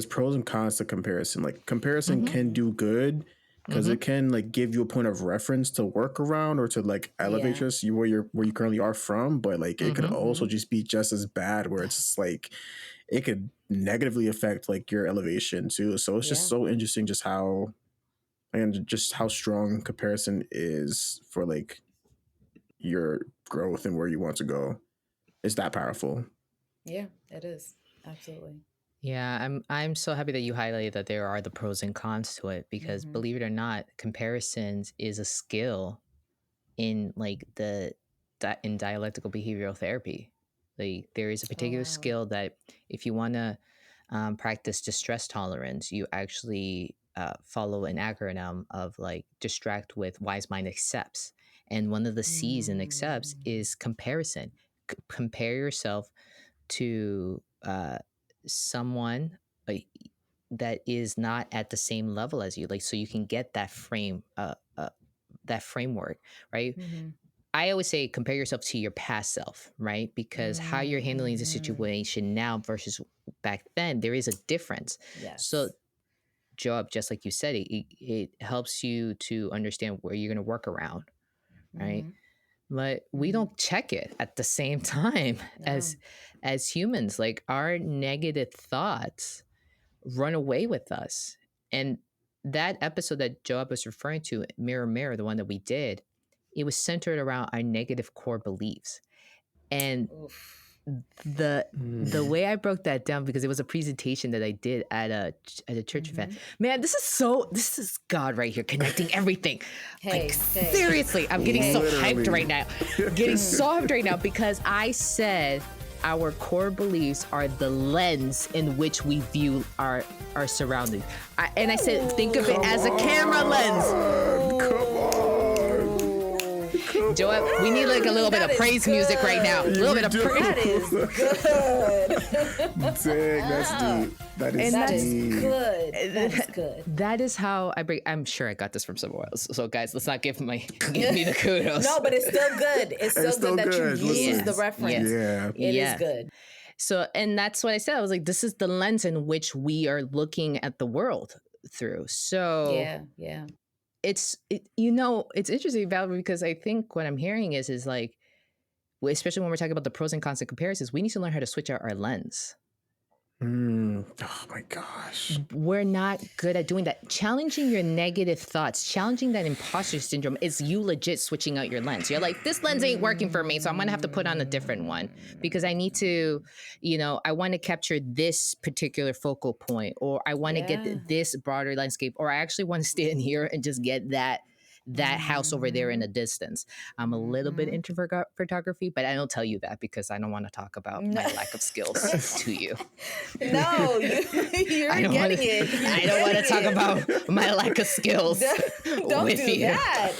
pros and cons to comparison. Like comparison can do good because it can like give you a point of reference to work around or to like elevate you where you currently are from, but like it could also just be just as bad, where it's just like it could negatively affect like your elevation too. So it's just so interesting just how strong comparison is for like your growth and where you want to go. It's that powerful. Yeah, it is. Absolutely. Yeah, I'm so happy that you highlighted that there are the pros and cons to it, because believe it or not, comparisons is a skill in like in dialectical behavioral therapy. Like there is a particular skill that if you want to practice distress tolerance, you actually follow an acronym of like distract with, wise mind accepts, and one of the C's in accepts is comparison. Compare yourself to someone that is not at the same level as you, like, so you can get that that framework, right? I always say compare yourself to your past self, right? Because how you're handling the situation now versus back then, there is a difference. Yes. So Joab, just like you said, it helps you to understand where you're going to work around, right? But we don't check it at the same time as humans. Like our negative thoughts run away with us. And that episode that Joab was referring to, Mirror Mirror, the one that we did, it was centered around our negative core beliefs. And the way I broke that down, because it was a presentation that I did at a church event. Man, this is God right here connecting everything. Seriously, I'm getting so hyped right now. Getting so hyped right now because I said our core beliefs are the lens in which we view our surroundings. And I said, think of it as a camera lens. Joab, we need like a little bit of praise music right now. A little bit of praise. That is good. Dang, that's deep. That is deep. Good. That is good. That is how I bring. I'm sure I got this from somewhere else. So guys, let's not give me the kudos. No, but it's still good. It's still good that you use the reference. Yeah. It is good. So, and that's what I said. I was like, this is the lens in which we are looking at the world through. So yeah. It's interesting, Valerie, because I think what I'm hearing is like, especially when we're talking about the pros and cons and comparisons, we need to learn how to switch out our lens. Oh my gosh. We're not good at doing that. Challenging your negative thoughts, challenging that imposter syndrome is you legit switching out your lens. You're like, this lens ain't working for me, so I'm going to have to put on a different one because I need to, I want to capture this particular focal point, or I want to get this broader landscape, or I actually want to stand here and just get that house over there in the distance. I'm a little bit into photography, but I don't tell you that because I don't want to talk about my lack of skills to you. No, you're getting it. I don't want to talk about my lack of skills. Don't with do you. that.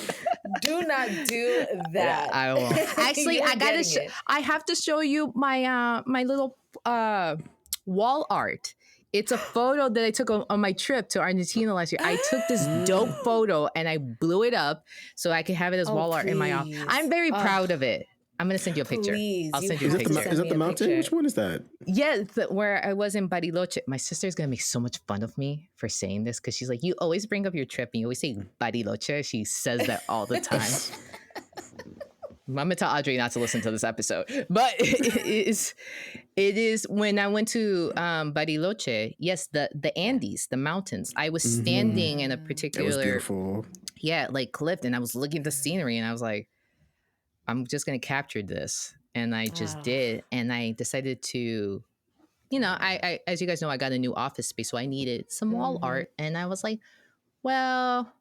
Do not do that. I won't. Actually, I gotta. I have to show you my my little wall art. It's a photo that I took on my trip to Argentina last year. I took this dope photo and I blew it up so I could have it as wall art in my office. I'm very proud of it. I'm going to send you a picture. I'll send you a picture. Is that the mountain? Picture. Which one is that? Yeah, where I was in Bariloche. My sister's going to make so much fun of me for saying this because she's like, you always bring up your trip and you always say Bariloche. She says that all the time. I'm going to tell Audrey not to listen to this episode. But it is when I went to Bariloche, yes, the Andes, the mountains. I was standing in a particular, that was beautiful. Yeah, like cliff, and I was looking at the scenery and I was like, I'm just going to capture this. And I just did. And I decided to, I as you guys know, I got a new office space. So I needed some wall art. And I was like, well,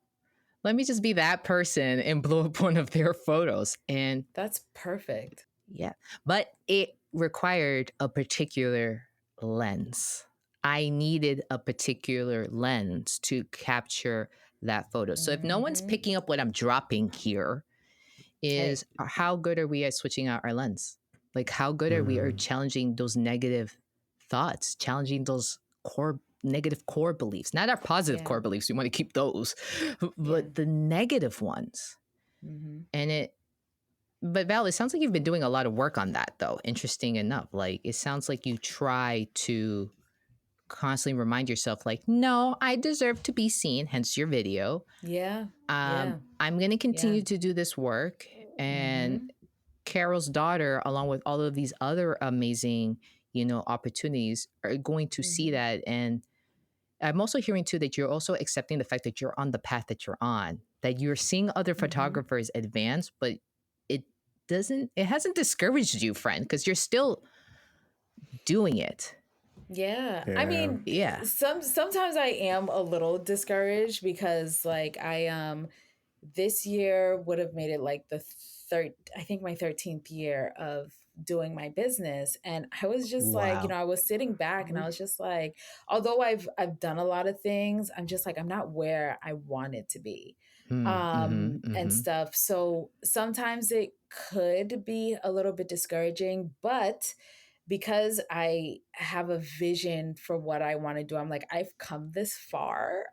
let me just be that person and blow up one of their photos. And that's perfect. Yeah. But it required a particular lens. I needed a particular lens to capture that photo. So if no one's picking up what I'm dropping here, is how good are we at switching out our lens? Like how good are we at challenging those negative thoughts, challenging those negative core beliefs, not our positive core beliefs. We want to keep those, but the negative ones. But Val, it sounds like you've been doing a lot of work on that though. Interesting enough. Like it sounds like you try to constantly remind yourself like, no, I deserve to be seen, hence your video. I'm going to continue to do this work. And Carol's daughter, along with all of these other amazing, opportunities, are going to see that. And I'm also hearing too that you're also accepting the fact that you're on the path that you're on, that you're seeing other photographers advance, but it hasn't discouraged you, friend, because you're still doing it. Yeah. I mean, sometimes I am a little discouraged because like this year would have made it like my 13th year of doing my business. And I was just like, I was sitting back and I was just like, although I've done a lot of things, I'm just like, I'm not where I wanted to be and stuff. So sometimes it could be a little bit discouraging, but because I have a vision for what I want to do, I'm like, I've come this far.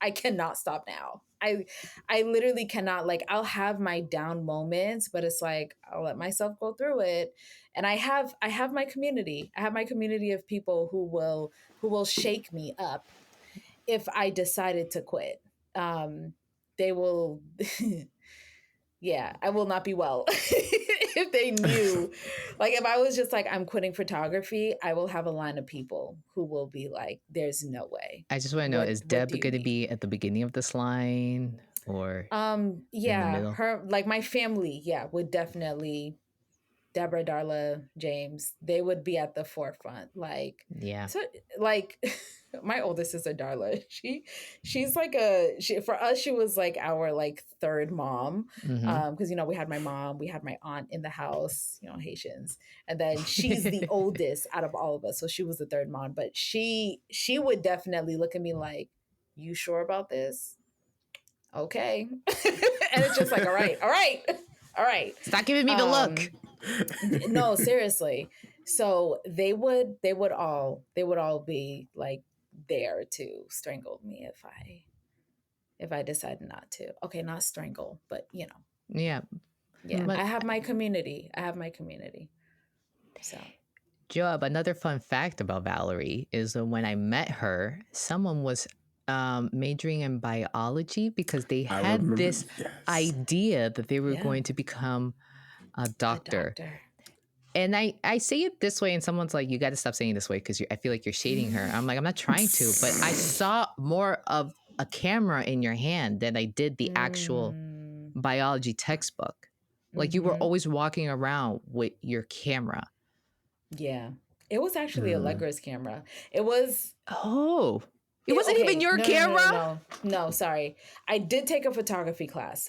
I cannot stop now. I literally cannot. Like, I'll have my down moments, but it's like, I'll let myself go through it. And I have my community. I have my community of people who will shake me up if I decided to quit. They will, I will not be well. If they knew, like if I was just like, I'm quitting photography, I will have a line of people who will be like, there's no way. I just want to know, is Deb going to be at the beginning of this line or in the middle? Her, like my family, would definitely, Deborah, Darla, James, they would be at the forefront. Like, so, like my oldest sister, Darla, she's like for us, she was like our like third mom. Cause we had my mom, we had my aunt in the house, Haitians. And then she's the oldest out of all of us. So she was the third mom, but she would definitely look at me like, you sure about this? Okay. And it's just like, all right. All right. Stop giving me the look. No, seriously. So they would all be like there to strangle me if I decided not to. Okay, not strangle, but you know. Yeah. Yeah. But I have my community. So Joab, another fun fact about Valerie is that when I met her, someone was majoring in biology because they I had remember. this Yes. idea that they were Yeah. going to become a a doctor. doctor. And I say it this way, and someone's like, you got to stop saying it this way because I feel like you're shading her. I'm like, I'm not trying to, but I saw more of a camera in your hand than I did the actual biology textbook. Like you were always walking around with your camera. Yeah. It was actually a Allegra's camera. It was Oh, it wasn't okay. even your No, camera? No, sorry. I did take a photography class.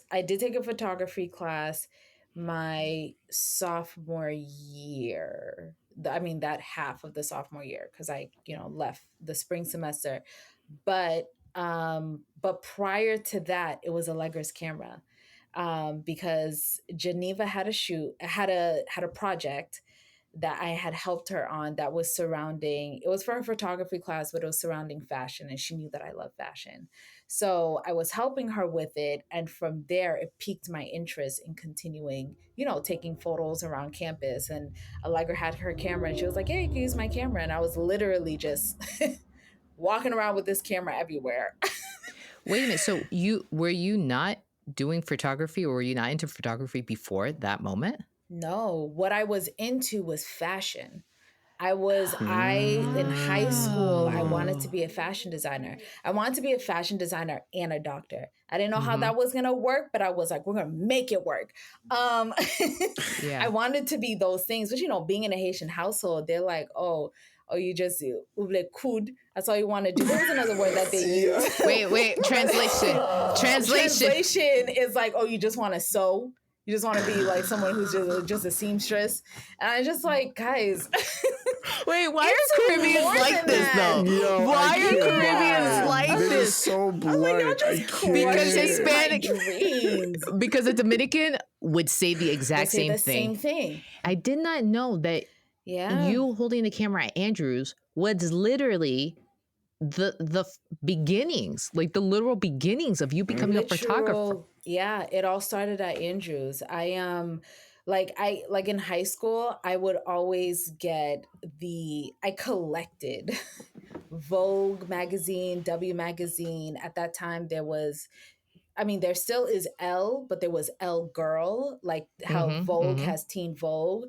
My sophomore year. I mean, that half of the sophomore year because I, left the spring semester. But prior to that, it was Allegra's camera. Because Geneva had a project that I had helped her on that was surrounding, it was for her photography class, but it was surrounding fashion. And she knew that I love fashion. So I was helping her with it. And from there, it piqued my interest in continuing, taking photos around campus. And Allegra had her camera and she was like, yeah, you can use my camera. And I was literally just walking around with this camera everywhere. Wait a minute. So were you not doing photography or were you not into photography before that moment? No, what I was into was fashion. In high school, I wanted to be a fashion designer. I wanted to be a fashion designer and a doctor. I didn't know how that was going to work, but I was like, we're going to make it work. Yeah. I wanted to be those things, but being in a Haitian household, they're like, oh, you just ouble coude. That's all you want to do. There's another word that they use. Wait. Translation. Translation is like, oh, you just want to sew. You just want to be like someone who's just a seamstress. And I just like, guys. Wait, why are Caribbeans like this though? Yo, why are Caribbeans like this? this? Is so blunt. Because Hispanic, dreams. because a Dominican would say the exact same same thing. I did not know that. Yeah. You holding the camera at Andrews was literally the beginnings, like the literal beginnings of you becoming a photographer. Yeah, it all started at Andrews. I in high school, I would always I collected Vogue magazine, W magazine. At that time there still is Elle, but there was Elle Girl, like how Vogue has Teen Vogue.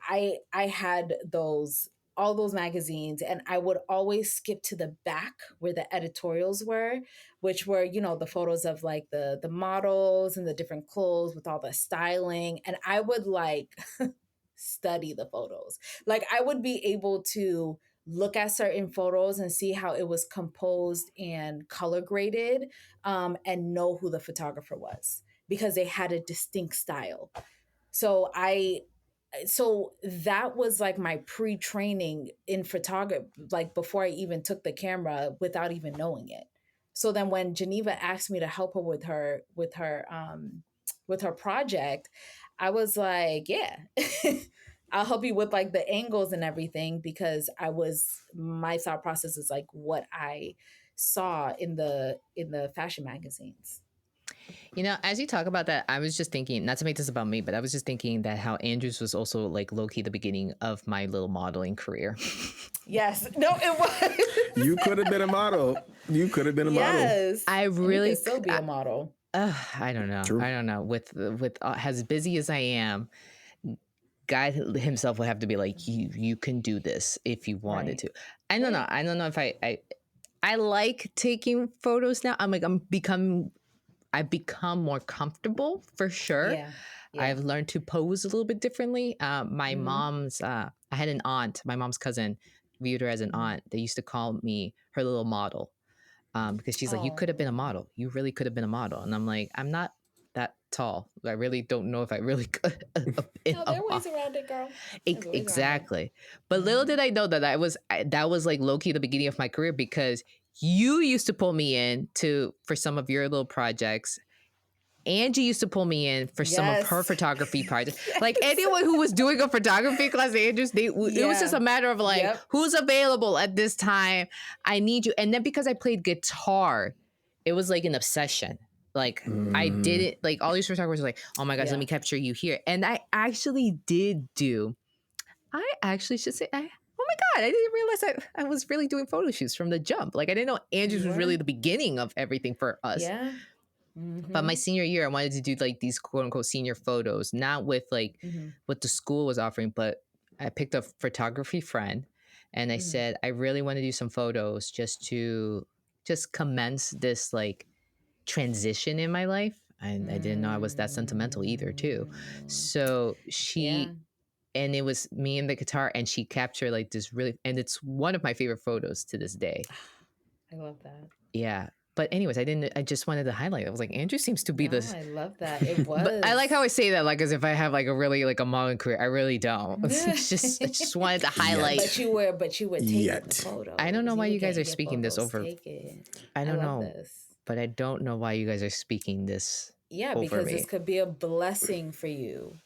I had all those magazines, and I would always skip to the back where the editorials were, which were, the photos of like the models and the different clothes with all the styling. And I would like study the photos. Like I would be able to look at certain photos and see how it was composed and color graded, and know who the photographer was because they had a distinct style. So that was like my pre-training in photography, like before I even took the camera without even knowing it. So then when Geneva asked me to help her with her project, I was like, yeah, I'll help you with like the angles and everything, because my thought process is like what I saw in the fashion magazines. As you talk about that, I was just thinking, not to make this about me, but I was just thinking that how Andrews was also like low-key the beginning of my little modeling career. Yes. No, it was. You could have been a model. Yes. I really could still be a model. I don't know. True. I don't know. With as busy as I am, God himself would have to be like, you can do this if you wanted to. I don't know. I don't know if I like taking photos now. I've become more comfortable for sure. Yeah. I've learned to pose a little bit differently. My mom's, I had an aunt, my mom's cousin, viewed her as an aunt. They used to call me her little model, because she's like, you could have been a model. You really could have been a model. And I'm like, I'm not that tall. I really don't know if I really could have been there are ways around it, girl. Exactly. But little did I know that that was like low-key the beginning of my career, because you used to pull me in for some of your little projects, Angie used to pull me in for some of her Yes. photography projects. Like anyone who was doing a photography class at Andrews, it was just a matter of like, Yep. who's available at this time? I need you. And then because I played guitar, it was like an obsession. Like I did it, like all these photographers were like, oh my gosh, let me capture you here. And I actually should say, oh my God, I didn't realize I was really doing photo shoots from the jump. Like I didn't know Andrews was really the beginning of everything for us. Yeah. But my senior year, I wanted to do like these quote unquote senior photos, not with like what the school was offering, but I picked a photography friend and I said, I really want to do some photos just to commence this like transition in my life. And I didn't know I was that sentimental either too. So and it was me and the guitar and she captured like this really, and it's one of my favorite photos to this day. I love that. Yeah. But anyways, I just wanted to highlight it. I was like, Andrew seems to be this. I love that. It was. But I like how I say that, like as if I have like a really like a modeling career. I really don't. It's just I just wanted to highlight. But you were taking the photos. I don't know why you guys are speaking this over. Taken. I don't know. But I don't know why you guys are speaking this. Yeah, over because me. this could be a blessing for you.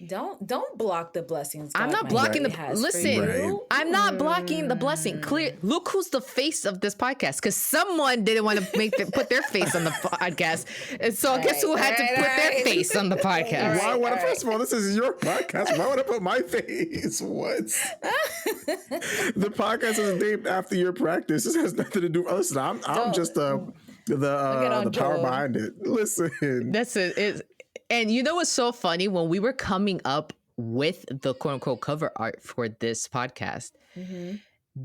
Don't block the blessings. I'm not blocking listen. I'm not blocking the blessing. Clear. Look who's the face of this podcast. Because someone didn't want to put their face on the podcast, and so guess who had to put their face on the podcast? Why would I? First of all, this is your podcast. Why would I put my face? What? The podcast is named after your practice. This has nothing to do. Listen, I'm just the power behind it. Listen, that's it. And you know what's so funny? When we were coming up with the quote unquote cover art for this podcast,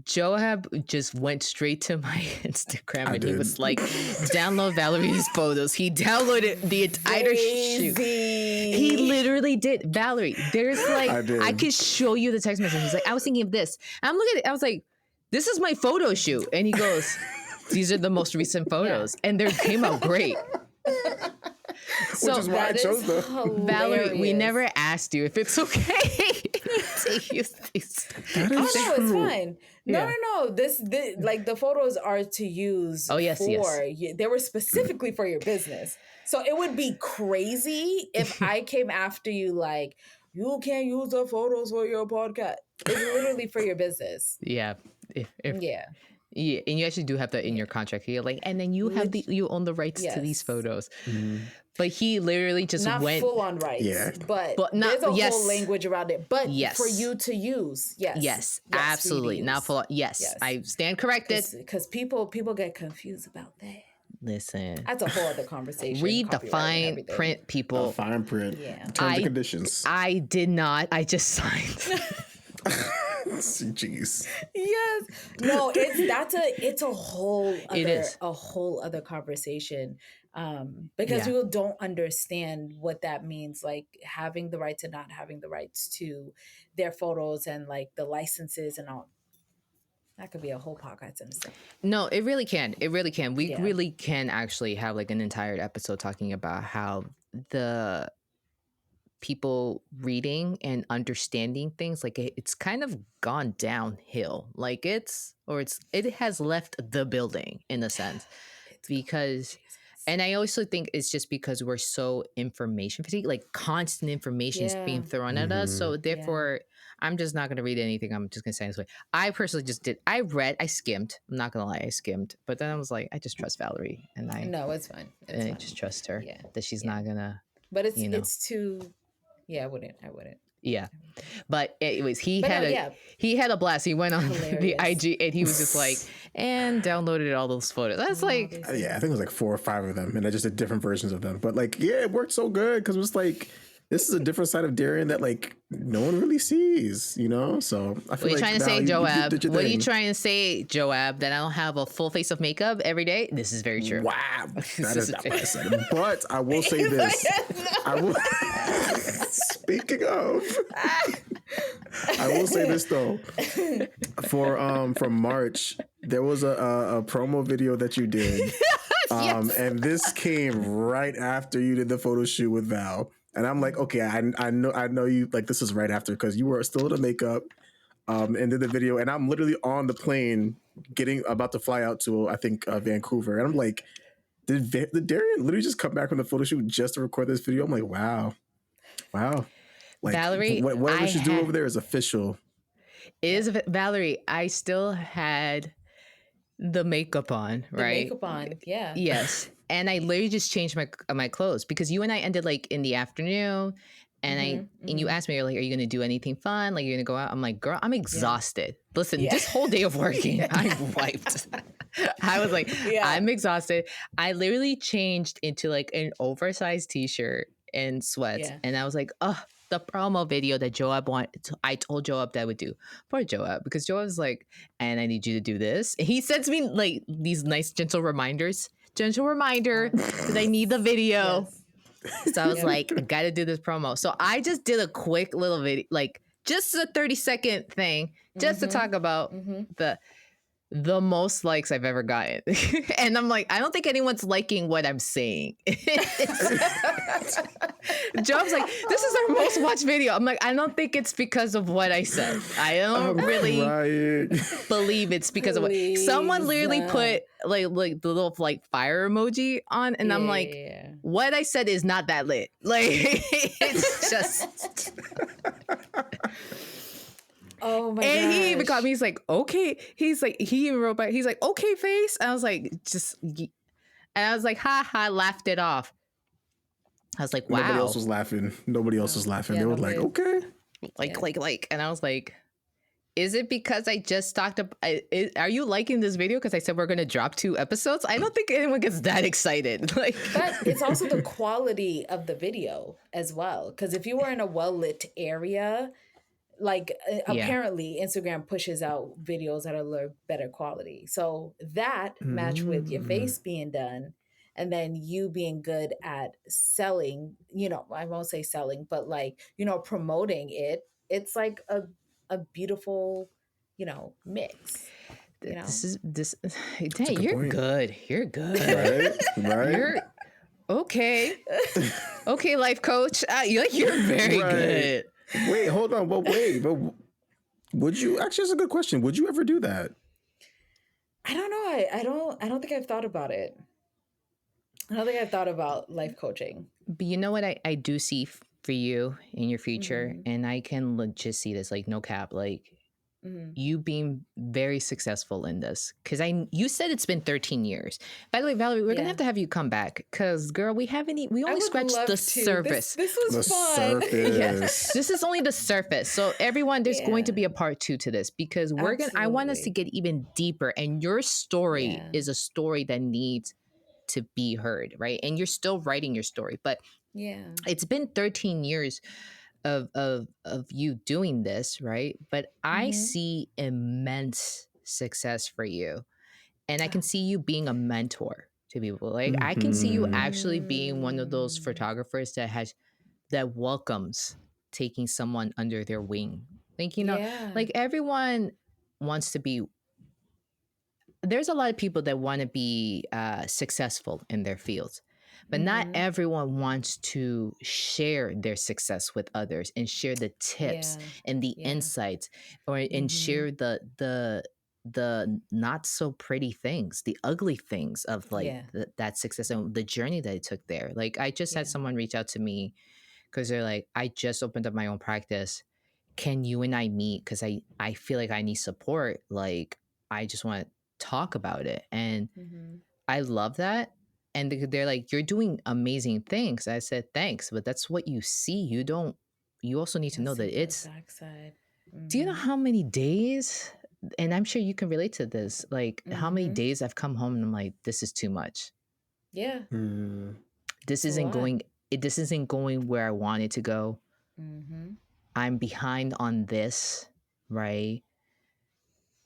Joab just went straight to my Instagram and he was like, download Valerie's photos. He downloaded the entire shoot. He literally did. Valerie, there's like, I could show you the text message. He's like, I was thinking of this. And I'm looking at it. I was like, this is my photo shoot. And he goes, these are the most recent photos. And they came out great. So which is why I chose them. Valerie, we never asked you if it's okay to use these. Oh no, it's fine. No. This like the photos are to use. Oh yes, they were specifically for your business. So it would be crazy if I came after you like you can't use the photos for your podcast. It's literally for your business. Yeah. Yeah, and you actually do have that in your contract here, like, and then you have you own the rights to these photos. But he literally just went full on rights, but not, there's a whole language around it. But for you to use, yes, absolutely, not full on. Yes, I stand corrected because people get confused about that. Listen, that's a whole other conversation. Read the fine print, people. The fine print. Terms and conditions. I did not. I just signed. Jeez. Yes. No, it's a whole other conversation. Because people don't understand what that means, like having the rights and not having the rights to their photos and like the licenses and all. That could be a whole podcast in itself. No, it really can. It really can. We really can actually have like an entire episode talking about how the people reading and understanding things, like it's kind of gone downhill. Like it has left the building in a sense. Because and I also think it's just because we're so information fatigued, like constant information is being thrown at us. So therefore, I'm just not going to read anything. I'm just going to say it this way. I personally I skimmed. I'm not going to lie, I skimmed. But then I was like, I just trust Valerie. And No, it's fine. I just trust her that she's not going to. But it's too. Yeah, I wouldn't. Yeah. But anyways, he had a blast. He went on the IG and he was just like, and downloaded all those photos. That's like, I think it was like 4 or 5 of them, and I just did different versions of them. But like, it worked so good because it was like, this is a different side of Darien that like no one really sees, you know? So I feel what are you trying to say, Joab? What are you trying to say, Joab? That I don't have a full face of makeup every day? This is very true. Wow. That is not what I said. But I will say this. Speaking of, I will say this though. For March, there was a promo video that you did. And this came right after you did the photo shoot with Val. And I'm like, okay, I know you, like, this is right after, because you were still in the makeup and did the video. And I'm literally on the plane about to fly out to, I think, Vancouver. And I'm like, Did Darien literally just come back from the photo shoot just to record this video? I'm like, wow. Like, Valerie, whatever she's doing over there is official. Valerie, I still had the makeup on, right? The makeup on, yeah. Yes. And I literally just changed my clothes because you and I ended like in the afternoon. And and you asked me, you're like, are you going to do anything fun? Like, you're going to go out? I'm like, girl, I'm exhausted. Listen, this whole day of working, I'm wiped. I was like, I'm exhausted. I literally changed into like an oversized t-shirt and sweats. And I was like, oh, the promo video that Joab wanted, I told Joab that I would do for Joab because Joab was like, and I need you to do this. And he sends me like these nice gentle reminders. Gentle reminder that I need the video. Yes. So I was like, I got to do this promo. So I just did a quick little video, like just a 30-second thing, just to talk about the most likes I've ever gotten. And I'm like, I don't think anyone's liking what I'm saying. Job's like, this is our most watched video. I'm like, I don't think it's because of what I said. I don't really believe it's because of what someone literally put like the little like fire emoji on, and I'm like, what I said is not that lit. Like it's just oh my god. And he even got me, he's like, okay. He's like, he even wrote back, he's like, okay, face. And I was like, and I was like, ha ha, laughed it off. I was like, wow. Nobody else was laughing. They were like, okay. Like, and I was like, is it because I just talked about, are you liking this video? Because I said we're going to drop 2 episodes. I don't think anyone gets that excited. Like, but it's also the quality of the video as well. Because if you were in a well-lit area, like apparently Instagram pushes out videos that are better quality. So that matched with your face being done and then you being good at selling, you know, I won't say selling, but like, you know, promoting it. It's like a beautiful, you know, mix. You know? Dang, you're good. You're good. Right? You're okay. Okay, life coach. You're very good. Wait, hold on. But would you actually? That's a good question. Would you ever do that? I don't know. I don't think I've thought about it. I don't think I've thought about life coaching. But you know what I do see for you in your future, and I can legit see this, like no cap, like you being very successful in this. Because you said it's been 13 years. By the way, Valerie, we're gonna have to have you come back because, girl, we only scratched the surface. This was fun. Yes, this is only the surface. So everyone, there's going to be a part 2 to this because I want us to get even deeper. And your story is a story that needs to be heard, right? And you're still writing your story, but it's been 13 years of you doing this, right? But I see immense success for you, and I can see you being a mentor to people. Like I can see you actually being one of those photographers that welcomes taking someone under their wing. Like, you know, like everyone wants to be. There's a lot of people that want to be successful in their fields, but not everyone wants to share their success with others and share the tips and the insights, and share the not so pretty things, the ugly things of like that success and the journey that it took there. Like I just had someone reach out to me because they're like, I just opened up my own practice. Can you and I meet? Because I feel like I need support. Like I just want to talk about it. And I love that. And they're like, you're doing amazing things. I said, thanks, but that's what you see. You also need to know that it's backside. Do you know how many days, and I'm sure you can relate to this, like how many days I've come home and I'm like, this is too much. Yeah. This isn't going where I want it to go. I'm behind on this, right?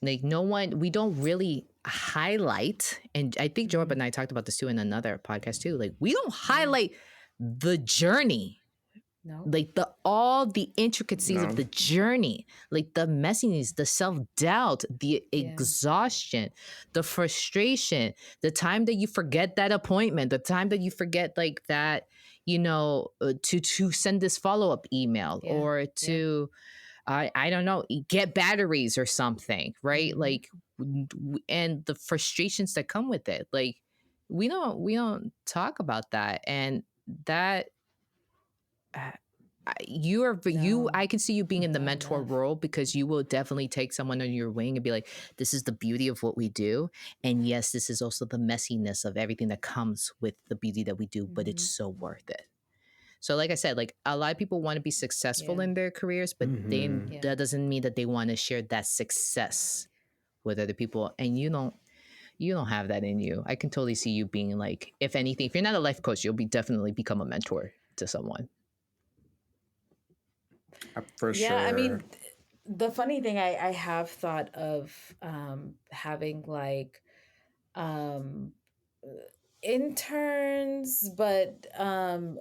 Like we don't really highlight, and I think Joab and I talked about this too in another podcast too. Like we don't highlight the journey, like all the intricacies of the journey, like the messiness, the self-doubt, the exhaustion, the frustration, the time that you forget that appointment, the time that you forget like that, you know, to send this follow-up email or to I don't know, get batteries or something, right? Like, and the frustrations that come with it. Like, we don't talk about that, and that you are you. No, I can see you being in the not mentor enough. role, because you will definitely take someone under your wing and be like, "This is the beauty of what we do, and yes, this is also the messiness of everything that comes with the beauty that we do, but it's Hmm. so worth it." So, like I said, like a lot of people want to be successful Yeah, in their careers, but Mm-hmm. yeah, that doesn't mean that they want to share that success with other people, and you don't have that in you. I can totally see you being like, if anything, if you're not a life coach, you'll be definitely become a mentor to someone. For yeah. I sure. mean, the funny thing, I have thought of having like um interns, but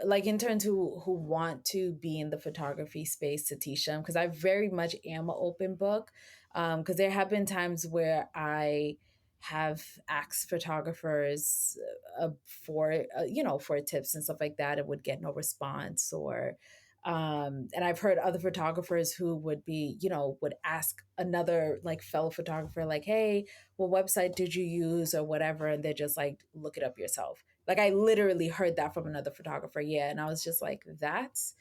like interns who want to be in the photography space to teach them, because I very much am an open book. Because there have been times where I have asked photographers for for tips and stuff like that, and would get no response. Or and I've heard other photographers who would be, would ask another like fellow photographer, like, hey, what website did you use or whatever, and they're just like, look it up yourself. Like, I literally heard that from another photographer. Yeah. And I was just like, that's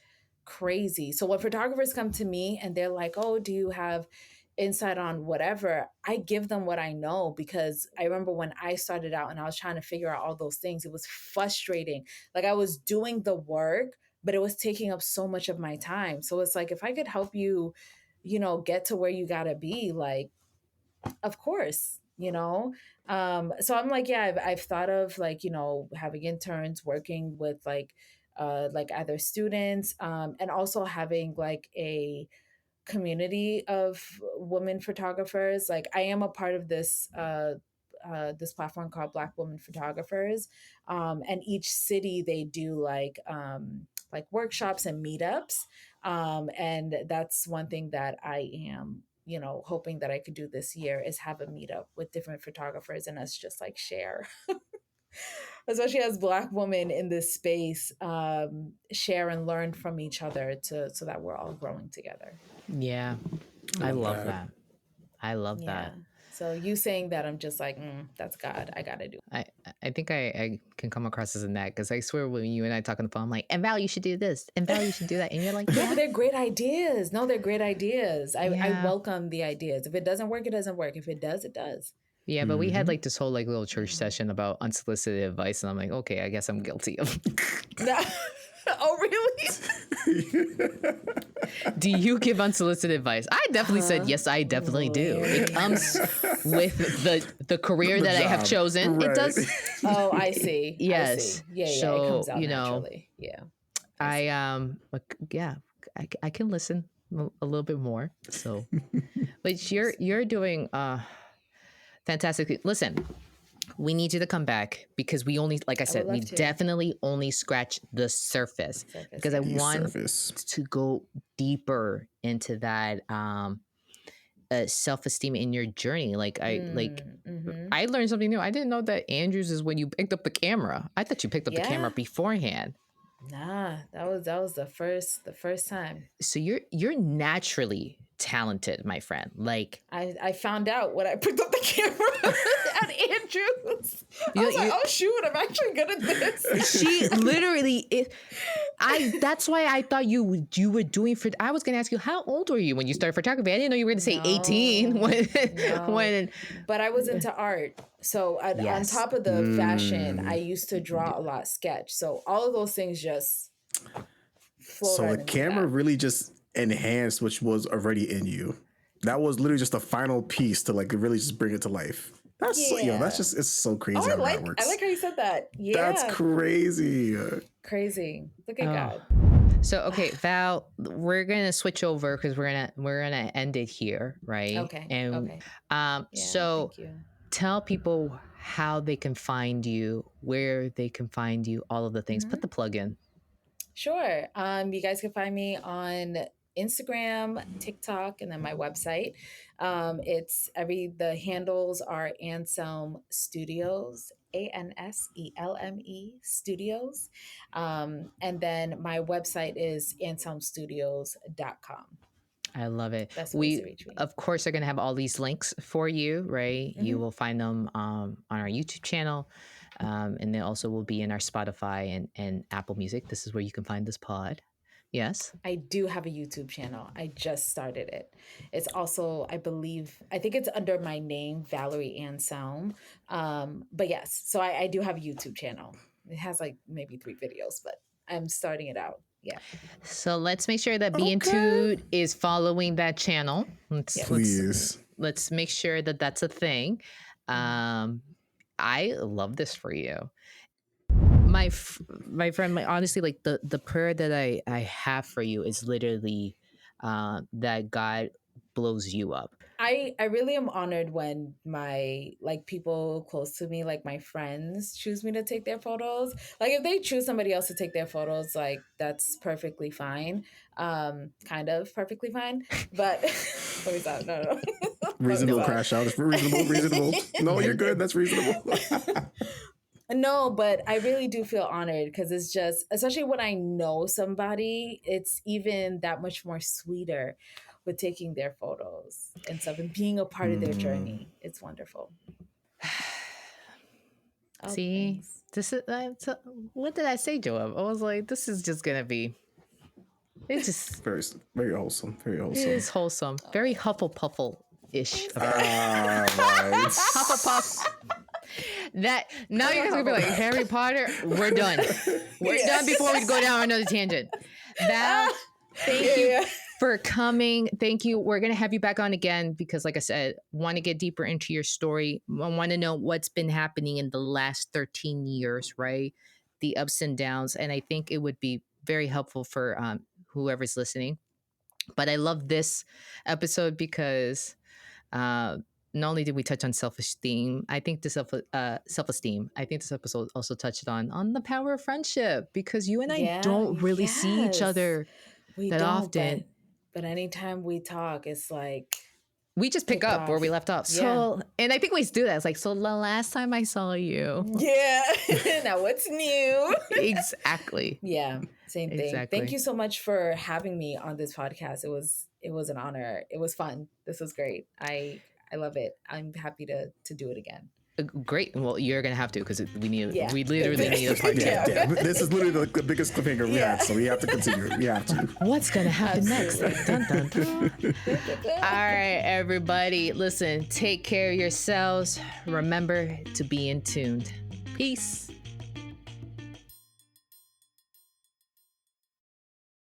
crazy. So when photographers come to me and they're like, oh, do you have insight on whatever, I give them what I know, because I remember when I started out and I was trying to figure out all those things, it was frustrating. Like, I was doing the work, but it was taking up so much of my time. So it's like, if I could help you, get to where you got to be, like, of course, so I'm like, yeah, I've thought of, like, having interns, working with like either students, and also having like a community of women photographers. Like, I am a part of this platform called Black Women Photographers, and each city they do like workshops and meetups, and that's one thing that I am, hoping that I could do this year, is have a meetup with different photographers and us just like share, especially as Black women in this space, share and learn from each other, so that we're all growing together. Yeah, I I love love that. that. I love Yeah. that. So you saying that, I'm just like, that's God. I gotta do. I I think I can come across as a nag, because I swear when you and I talk on the phone, I'm like, and Val, you should do this, and Val, you should do that, and you're like, No, but yeah, they're great ideas. No, they're great ideas. I yeah, welcome the ideas. If it doesn't work, it doesn't work. If it does, it does. yeah. But we had Mm-hmm. like this whole like little church Mhm. session about unsolicited advice, and I'm like, okay, I guess I'm guilty of. No. Oh, really? Do you give unsolicited advice? I definitely said yes. I definitely do. It comes with the career The that I have job, chosen. It right? does. Oh, I see. I Yes. see. Yeah, yeah. It comes So out naturally. Yeah, I I see. like, yeah, I can listen a little bit more. So, but you're doing fantastic. Listen, we need you to come back, because we only, like I I would said, we love to. definitely only scratch the surface, Surface, because I yeah. The want surface. to go deeper into that self-esteem in your journey. Like Mm-hmm. I learned something new. I didn't know that Andrews is when you picked up the camera. I thought you picked up the camera Yeah. beforehand. Nah, that was the first time. So you're naturally talented, my friend. Like I found out when I picked up the camera at Andrews. I you, was like, you oh shoot, I'm actually good at this. she literally that's why I thought you were doing for I was gonna ask you, how old were you when you started photography? I didn't know you were gonna say 18 No, no. when But I was into art. So on yes. top of the fashion, I Mm. used to draw a lot, sketch. So all of those things just flowed So right the into camera that. really just enhanced which was already in you. That was literally just the final piece to like really just bring it to life. That's so, that's Yeah. just, it's so Oh, crazy how that I works. like how you said that. That's Yeah. crazy. Crazy. Look at Oh. God. So okay, Val, we're gonna switch over, because we're gonna end it here, right? Okay. And Okay. Yeah, so thank you. tell people how they can find you, where they can find you, all of the things. Mhm. Put the plug in. Sure. You guys can find me on Instagram, TikTok, and then my website. The handles are Anselme Studios, Anselme Studios. And then my website is anselmestudios.com. I love it. Best ways to We, reach me. of course, are going to have all these links for you, right? You Mhm. will find them on our YouTube channel. And it also will be in our Spotify and Apple Music. This is where you can find this pod. Yes. I do have a YouTube channel. I just started it. It's also, I think it's under my name, Valerie Anselme. But yes, so I do have a YouTube channel. It has like maybe 3 videos, but I'm starting it out. Yeah. So let's make sure that Being Tude is following that channel. Please. Let's make sure that that's a thing. I love this for you. My friend, honestly, like the prayer that I have for you is literally that God blows you up. I really am honored when my people close to me, like my friends, choose me to take their photos. Like if they choose somebody else to take their photos, like that's perfectly fine. Kind of perfectly fine. But let me stop. No. Reasonable crash out. It's reasonable. No, you're good. That's reasonable. No, but I really do feel honored because it's just, especially when I know somebody, it's even that much more sweeter with taking their photos and stuff and being a part of their journey. It's wonderful. See, this is what did I say, Joab? I was like, this is just gonna be. It's just very, very wholesome. Very wholesome. It is wholesome. Very Hufflepuffle-ish. Right. Hufflepuff. That now you're gonna be like Harry Potter. We're done. We're done before we go down another tangent. Val, thank you for coming. Thank you. We're gonna have you back on again because, like I said, want to get deeper into your story. I want to know what's been happening in the last 13 years, right? The ups and downs, and I think it would be very helpful for whoever's listening. But I love this episode because not only did we touch on self-esteem, I think the self-esteem. I think this episode also touched on the power of friendship because you and I don't really see each other that often. But anytime we talk, it's like we just pick up where we left off. So, and I think we do that. It's like, so the last time I saw you. Yeah. Now what's new? Exactly. Yeah. Same thing. Exactly. Thank you so much for having me on this podcast. It was an honor. It was fun. This was great. I love it. I'm happy to do it again. Great. Well, you're gonna have to because we literally need a part 2. Yeah. This is literally the biggest cliffhanger we had, so we have to continue. We have to. What's gonna happen next? Dun, dun, dun. All right, everybody. Listen, take care of yourselves. Remember to be in tuned. Peace.